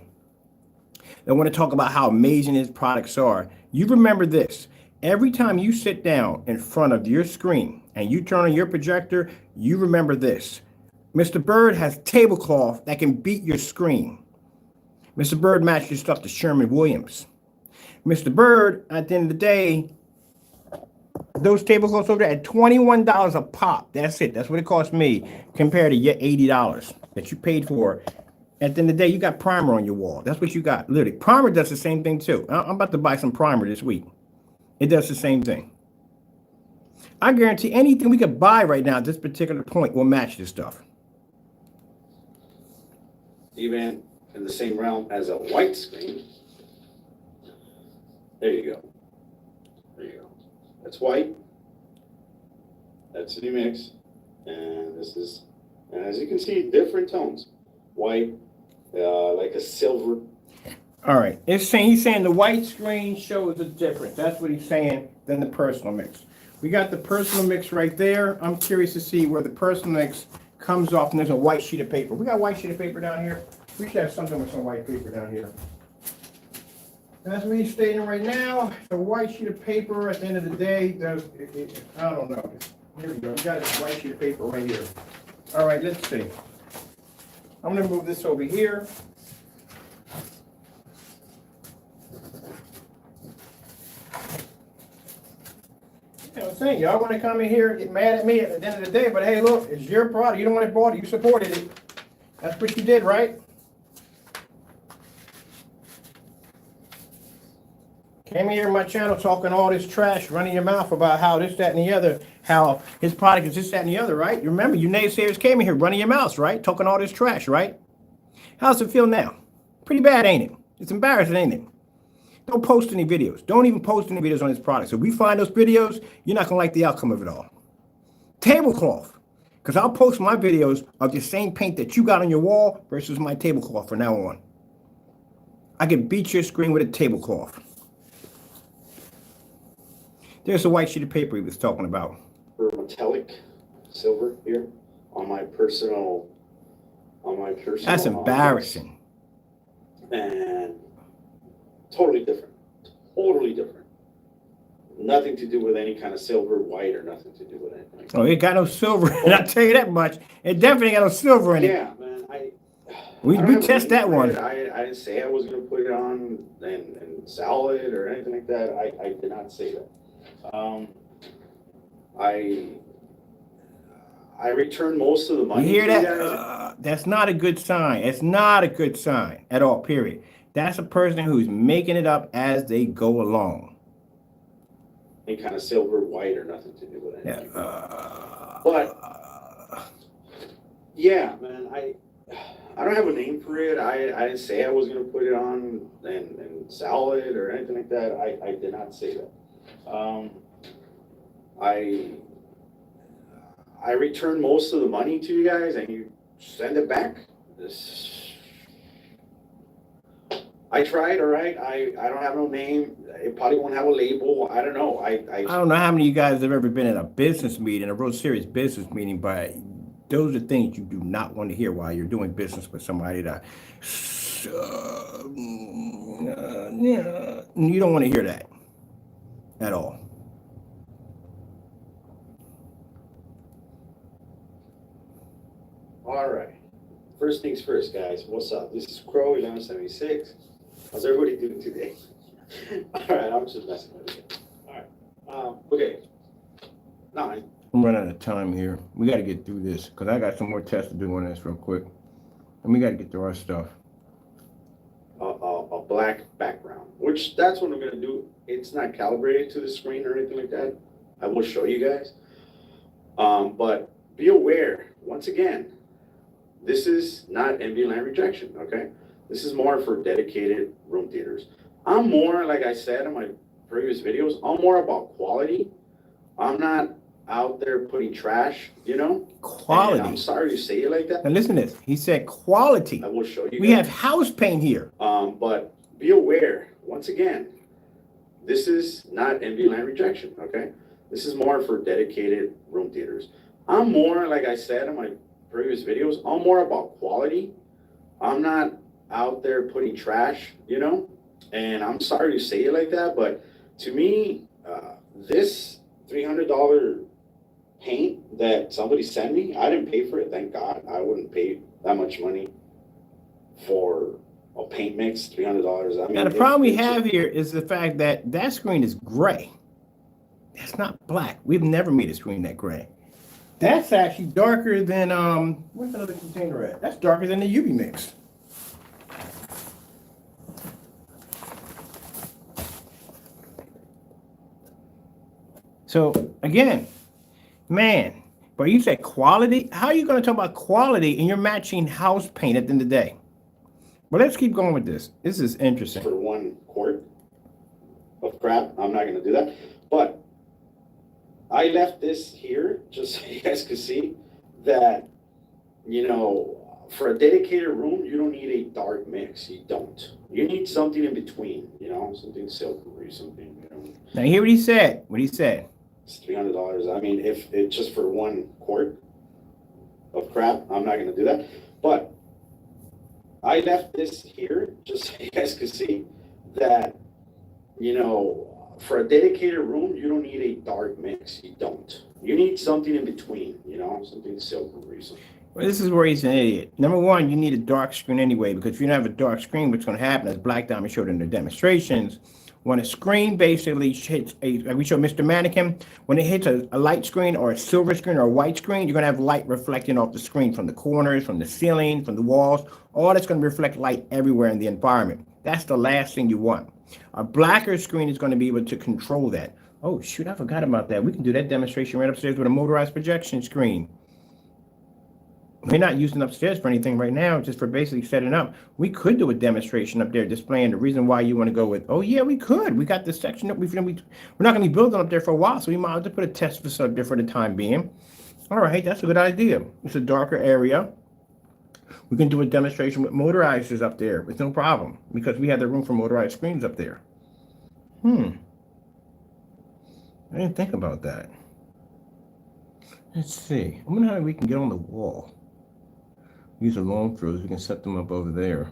They want to talk about how amazing his products are. You remember this. Every time you sit down in front of your screen and you turn on your projector, you remember this. Mr. Bird has tablecloth that can beat your screen. Mr. Bird matched your stuff to Sherman Williams. Mr. Bird, at the end of the day, those tablecloths over there at $21 a pop. That's it. That's what it cost me compared to your $80 that you paid for. At the end of the day, you got primer on your wall. That's what you got. Literally. Primer does the same thing too. I'm about to buy some primer this week. It does the same thing. I guarantee anything we could buy right now at this particular point will match this stuff. Even in the same realm as a white screen. There you go. There you go. That's white. That's the mix. And this is, and as you can see, different tones. White, like a silver. All right. He's saying the white screen shows a difference. That's what he's saying than the personal mix. We got the personal mix right there. I'm curious to see where the personal mix comes off, and there's a white sheet of paper. We got a white sheet of paper down here. We should have something with some white paper down here. That's what he's stating right now. The white sheet of paper at the end of the day does, I don't know. Here we go. We got a white sheet of paper right here. All right, let's see. I'm going to move this over here. You know what I'm saying? Y'all want to come in here and get mad at me at the end of the day, but hey, look, it's your product. You don't want to bought it. You supported it. That's what you did, right? Came here on my channel talking all this trash, running your mouth about how this, that, and the other, how his product is this, that, and the other, right? You remember, you naysayers came in here running your mouths, right? Talking all this trash, right? How's it feel now? Pretty bad, ain't it? It's embarrassing, ain't it? Don't post any videos. Don't even post any videos on his product. So if we find those videos, you're not going to like the outcome of it all. Tablecloth. Because I'll post my videos of the same paint that you got on your wall versus my tablecloth from now on. I can beat your screen with a tablecloth. There's a white sheet of paper he was talking about. For metallic silver here on my personal. That's embarrassing. And totally different. Totally different. Nothing to do with any kind of silver, white, or nothing to do with anything. Oh, it got no silver in it. I'll tell you that much. It definitely got no silver in it. Yeah, man. We test that one. I didn't say I was going to put it on and sell it or anything like that. I did not say that. I returned most of the money. You hear that? That's not a good sign. It's not a good sign at all, period. That's a person who's making it up as they go along. Any kind of silver, white, or nothing to do with anything. Yeah. But, yeah, man, I don't have a name for it. I didn't say I was going to put it on and sell it or anything like that. I did not say that. I return most of the money to you guys and you send it back. I tried, all right. I don't have no name. It probably won't have a label. I don't know. I don't know how many of you guys have ever been in a business meeting, a real serious business meeting, but those are things you do not want to hear while you're doing business with somebody that you don't want to hear that at all. All right. First things first, guys. What's up? This is Crow1176. How's everybody doing today? All right, I'm just messing with you. All right. Okay. Now, I'm running out of time here. We got to get through this because I got some more tests to do on this real quick. And we got to get through our stuff. A black background, which that's what I'm gonna do. It's not calibrated to the screen or anything like that. I will show you guys. But be aware, once again, this is not envy land rejection, okay? This is more for dedicated room theaters. I'm more, like I said in my previous videos, I'm more about quality. I'm not out there putting trash, you know? Quality. And I'm sorry to say it like that. Now listen to this. He said quality. I will show you We guys. have house paint here. But be aware, once again, this is not envy land rejection, okay? This is more for dedicated room theaters. I'm more, like I said in my previous videos, I'm more about quality. I'm not out there putting trash, you know? And I'm sorry to say it like that, but to me, this $300 paint that somebody sent me, I didn't pay for it, thank God. I wouldn't pay that much money for a paint mix, $300. I mean, Now, the problem we have here is the fact that that screen is gray. That's not black. We've never made a screen that gray. That's actually darker than, where's the other container at? That's darker than the UV mix. So, again, man, but you said quality? How are you going to talk about quality and you're matching house paint at the end of the day? Well, let's keep going with this. This is interesting. For 1 quart of crap, I'm not gonna do that. But I left this here just so you guys could see that, you know, for a dedicated room, you don't need a dark mix. You don't. You need something in between, you know, something silvery, something, you know. Now, hear what he said. What he said. It's $300. I mean, if it's just for 1 quart of crap, I'm not gonna do that. But I left this here just so you guys could see that, you know, for a dedicated room, you don't need a dark mix. You don't. You need something in between, you know, something silvery. Well, this is where he's an idiot. Number one, you need a dark screen anyway, because if you don't have a dark screen, what's going to happen, as Black Diamond showed in the demonstrations, when a screen basically hits like we showed Mr. Mannequin, when it hits a light screen or a silver screen or a white screen, you're going to have light reflecting off the screen from the corners, from the ceiling, from the walls. All that's going to reflect light everywhere in the environment. That's the last thing you want. A blacker screen is going to be able to control that. Oh, shoot, I forgot about that. We can do that demonstration right upstairs with a motorized projection screen. We're not using upstairs for anything right now, just for basically setting up. We could do a demonstration up there displaying the reason why you want to go with, oh, yeah, we could. We got this section that we're not going to be building up there for a while, so we might have to put a test facility up there for the time being. All right, that's a good idea. It's a darker area. We can do a demonstration with motorizers up there with no problem, because we have the room for motorized screens up there. I didn't think about that. Let's see. I wonder how we can get on the wall. Use the long throws. We can set them up over there.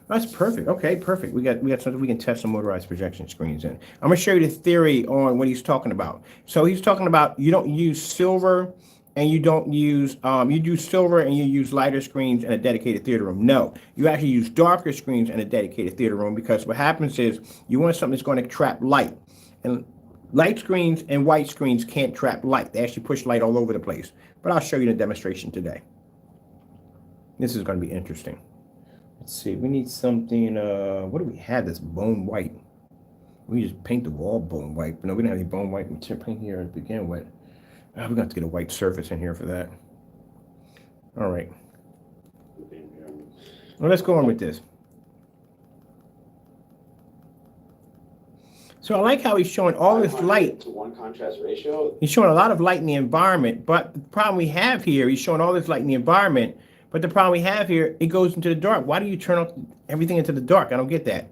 That's perfect. Okay, perfect. We got something we can test some motorized projection screens in. I'm going to show you the theory on what he's talking about. So he's talking about you don't use silver and you don't use, you do silver and you use lighter screens in a dedicated theater room. No, you actually use darker screens in a dedicated theater room, because what happens is you want something that's going to trap light. And light screens and white screens can't trap light. They actually push light all over the place. But I'll show you the demonstration today. This is going to be interesting. Let's see. We need something. What do we have that's bone white? We just paint the wall bone white. But no, we don't have any bone white paint here to begin with. We're going to have to get a white surface in here for that. All right. Well, let's go on with this. So I like how he's showing all this light. To 1 contrast ratio. He's showing a lot of light in the environment, but the problem we have here, he's showing all this light in the environment, but the problem we have here, it goes into the dark. Why do you turn off everything into the dark? I don't get that.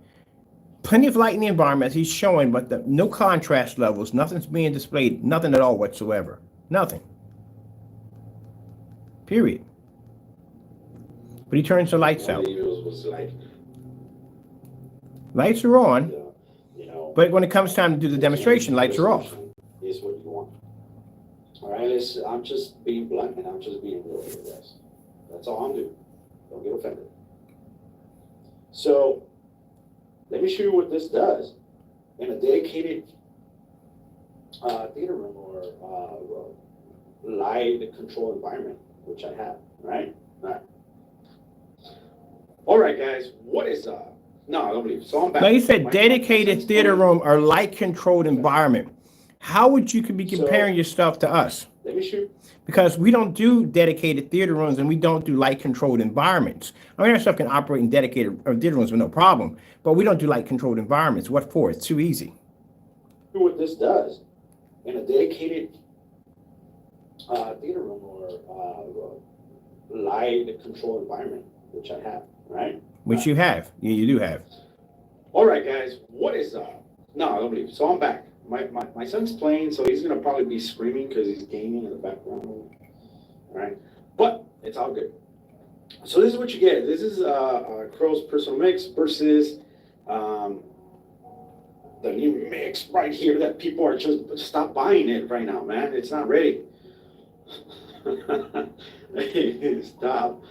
Plenty of light in the environment as he's showing, but no contrast levels, nothing's being displayed, nothing at all whatsoever. Nothing. Period. But he turns the lights out. Lights are on. But when it comes time to do the demonstration, lights are off. Is what you want. All right, I'm just being blunt and I'm just being real here, guys. That's all I'm doing. Don't get offended. So, let me show you what this does in a dedicated theater room or light control environment, which I have, right? All right, guys, what is no, I don't believe it. So I'm back. Now you said My dedicated theater room or light controlled environment. How would you be comparing your stuff to us? Let me shoot. Because we don't do dedicated theater rooms and we don't do light controlled environments. I mean, our stuff can operate in dedicated theater rooms with no problem, but we don't do light controlled environments. What for? It's too easy. Do what this does in a dedicated theater room or light control environment, which I have, right? Which you have. You do have. All right, guys, what is no, I don't believe it. So I'm back. My son's playing, so he's gonna probably be screaming because he's gaming in the background. All right, but it's all good. So this is what you get. This is Crow's personal mix versus the new mix right here that people are just stop buying it right now, man. It's not ready. Stop.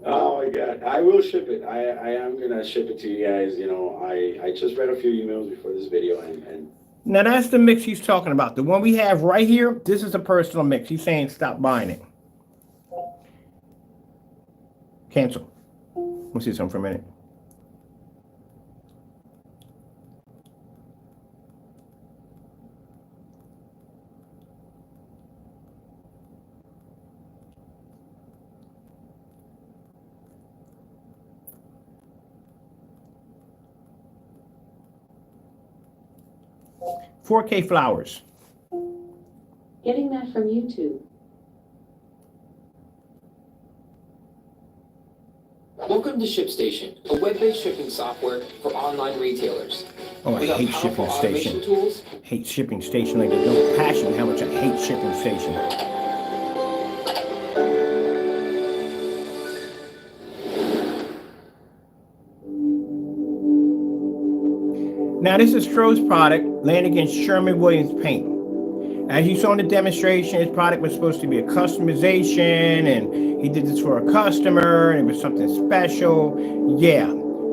Oh my God, I will ship it. I am gonna ship it to you guys. You know, I just read a few emails before this video and Now that's the mix he's talking about. The one we have right here, this is a personal mix. He's saying stop buying it. Cancel. We'll see something for a minute. $4K flowers. Getting that from YouTube. Welcome to ShipStation, a web-based shipping software for online retailers. Oh, I With our hate powerful shipping automation station. tools, Hate shipping station like there's no passion how much I hate shipping station. Now this is Crow's product laying against Sherman Williams paint. As you saw in the demonstration, his product was supposed to be a customization and he did this for a customer and it was something special. Yeah,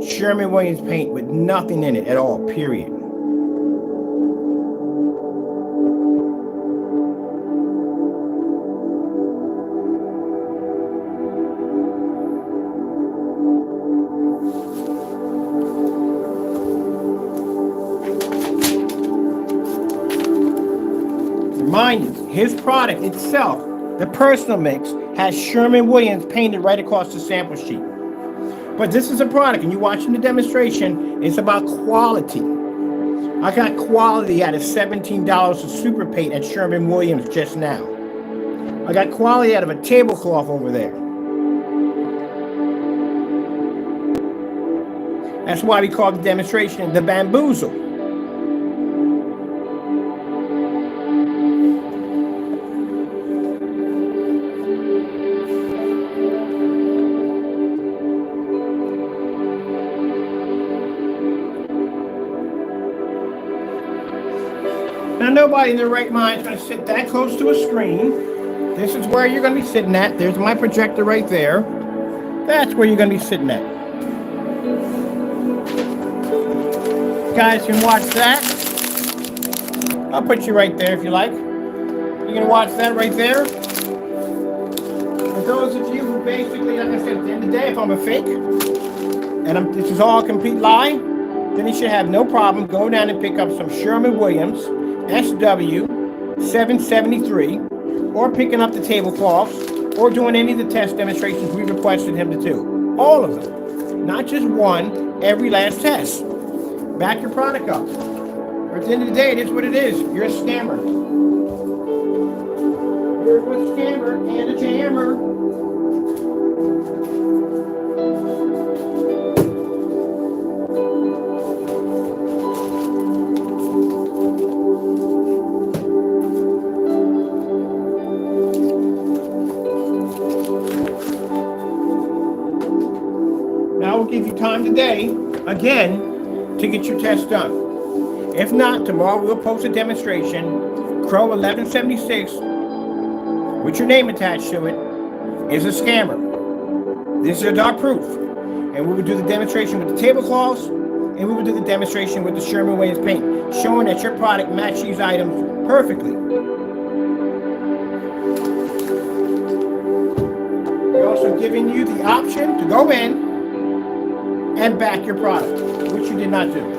Sherman Williams paint with nothing in it at all, period. Mind you, his product itself, the personal mix, has Sherman Williams painted right across the sample sheet. But this is a product, and you're watching the demonstration, it's about quality. I got quality out of $17 of super paint at Sherman Williams just now. I got quality out of a tablecloth over there. That's why we call the demonstration the bamboozle. Now, nobody in their right mind is going to sit that close to a screen. This is where you're going to be sitting at. There's my projector right there. That's where you're going to be sitting at. You guys can watch that. I'll put you right there if you like. You can watch that right there. For those of you who basically, like I said, at the end of the day, if I'm a fake, and this is all a complete lie, then you should have no problem going down and pick up some Sherman Williams SW773, or picking up the tablecloths, or doing any of the test demonstrations we requested him to do. All of them. Not just one, every last test. Back your product up. But at the end of the day, it is what it is. You're a scammer. You're a scammer and a jammer. Now we'll give you time today, again, to get your test done. If not, tomorrow we'll post a demonstration, Crow1176, with your name attached to it, is a scammer. This is our proof. And we will do the demonstration with the tablecloths, and we will do the demonstration with the Sherman Williams paint. showing that your product matches these items perfectly. We're also giving you the option to go in and back your product, which you did not do.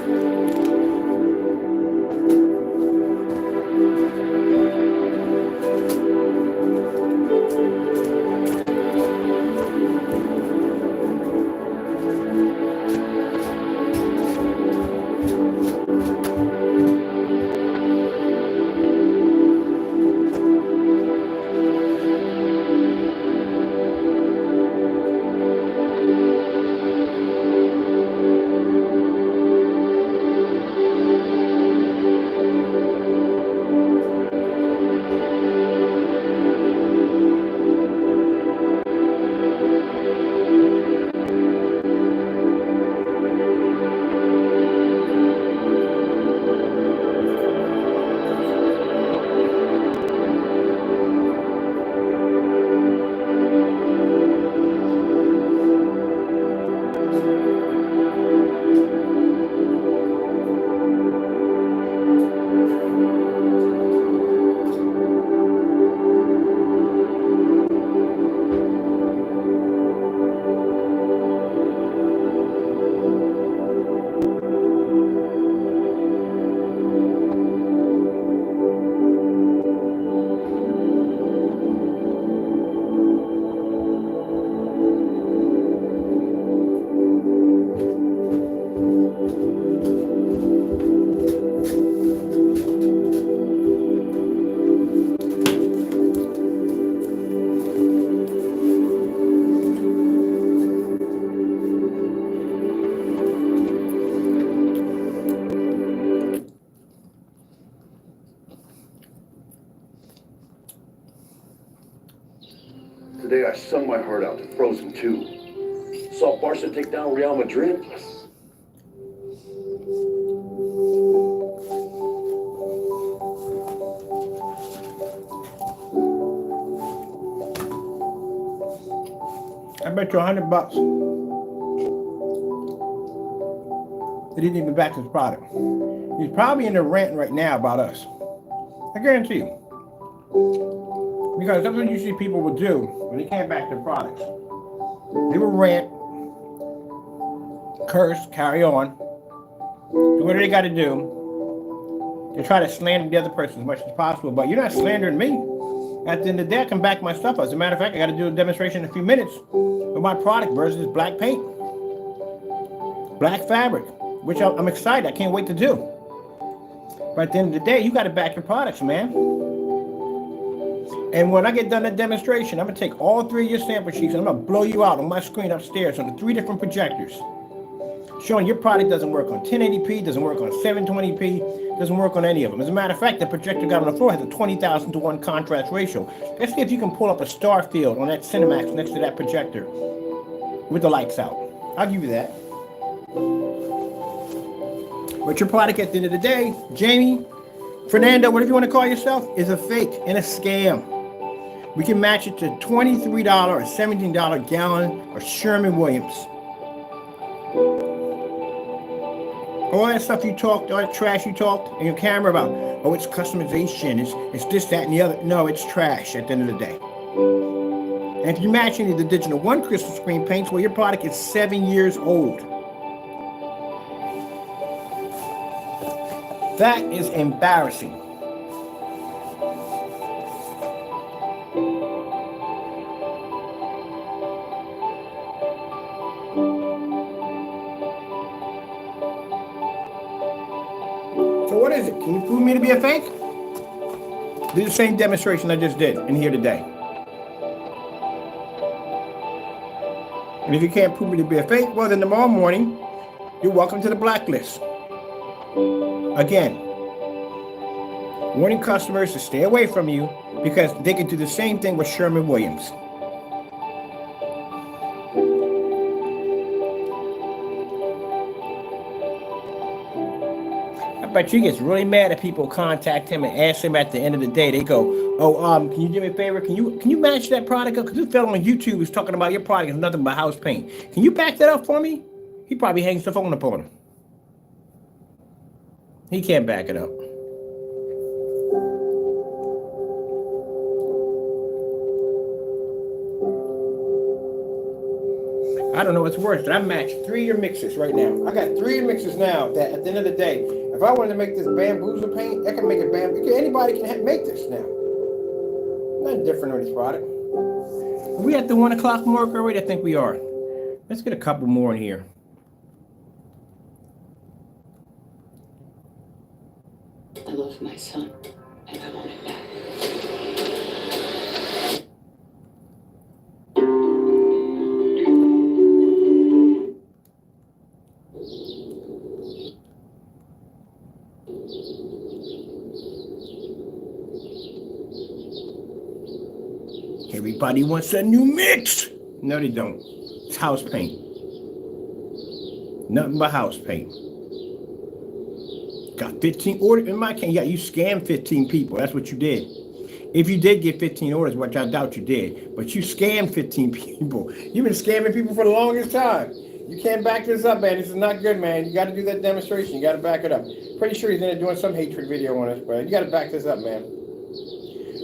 Today I sung my heart out to Frozen 2. Saw Barca take down Real Madrid. I bet you $100. They didn't even back his product. He's probably in the rant right now about us. I guarantee you. Because that's what usually people will do when they can't back their products. They will rant, curse, carry on, do whatever they got to do. They try to slander the other person as much as possible, but you're not slandering me. At the end of the day, I can back my stuff up. As a matter of fact, I got to do a demonstration in a few minutes of my product versus black paint, black fabric, which I'm excited. I can't wait to do. But at the end of the day, you got to back your products, man. And when I get done that demonstration, I'm going to take all 3 of your sample sheets and I'm going to blow you out on my screen upstairs on the 3 different projectors, showing your product doesn't work on 1080p, doesn't work on 720p, doesn't work on any of them. As a matter of fact, the projector got on the floor has a 20,000 to 1 contrast ratio. Let's see if you can pull up a star field on that Cinemax next to that projector with the lights out. I'll give you that. But your product at the end of the day, Jamie, Fernando, whatever you want to call yourself, is a fake and a scam. We can match it to $23 or $17 gallon of Sherman Williams. All that stuff you talked, all that trash you talked in your camera about, oh, it's customization, it's this, that, and the other. No, it's trash at the end of the day. And if you match any of the Digital One crystal screen paints, well, your product is 7 years old. That is embarrassing. So what is it? Can you prove me to be a fake? Do the same demonstration I just did in here today. And if you can't prove me to be a fake, well then tomorrow morning, you're welcome to the blacklist. Again, warning customers to stay away from you because they can do the same thing with Sherman Williams. I bet he gets really mad if people contact him and ask him at the end of the day. They go, "Oh, can you do me a favor? Can you match that product up? Because this fellow on YouTube who's talking about your product is nothing but house paint. Can you back that up for me?" He probably hangs the phone up on him. He can't back it up. I don't know what's worse. But I matched 3 of your mixes right now. I got 3 mixes now that at the end of the day, if I wanted to make this bamboozle paint, I can make it anybody can make this now. Nothing different on this product. Are we at the 1 o'clock mark already? I think we are. Let's get a couple more in here. I love my son, and I want it back. Everybody wants a new mix. No, they don't. It's house paint. Nothing but house paint. Got 15 orders in my can. Yeah, you scammed 15 people. That's what you did. If you did get 15 orders, which I doubt you did, but you scammed 15 people. You've been scamming people for the longest time. You can't back this up, man. This is not good, man. You got to do that demonstration. You got to back it up. Pretty sure he's in there doing some hatred video on us, but you got to back this up, man.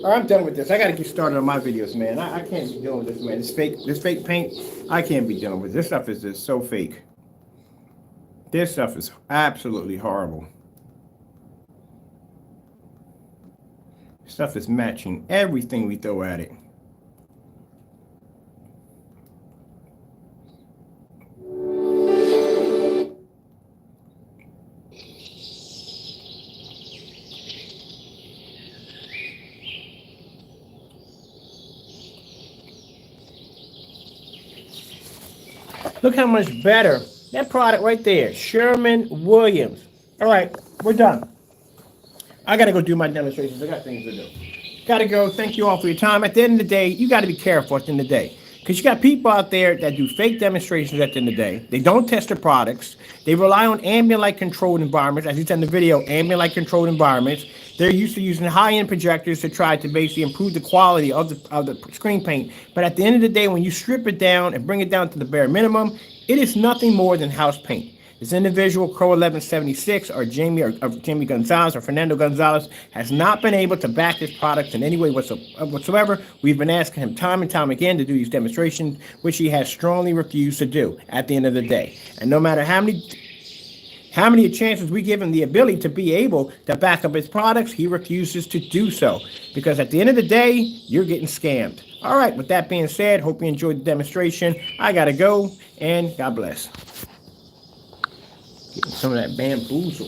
All right, I'm done with this. I got to get started on my videos, man. I can't be dealing with this, man. This fake paint, I can't be dealing with. This stuff is just so fake. This stuff is absolutely horrible. Stuff is matching everything we throw at it. Look how much better. That product right there, Sherman Williams. All right, we're done. I got to go do my demonstrations. I got things to do. Got to go. Thank you all for your time. At the end of the day, you got to be careful at the end of the day. Because you got people out there that do fake demonstrations at the end of the day. They don't test their products. They rely on ambient-like controlled environments. As you said in the video, ambient-like controlled environments. They're used to using high-end projectors to try to basically improve the quality of the screen paint. But at the end of the day, when you strip it down and bring it down to the bare minimum, it is nothing more than house paint. This individual, Crows1176, or Jamie Gonzalez or Fernando Gonzalez, has not been able to back his products in any way whatsoever. We've been asking him time and time again to do these demonstrations, which he has strongly refused to do at the end of the day. And no matter how many chances we give him the ability to be able to back up his products, he refuses to do so. Because at the end of the day, you're getting scammed. All right, with that being said, hope you enjoyed the demonstration. I got to go, and God bless. Getting some of that bamboozle.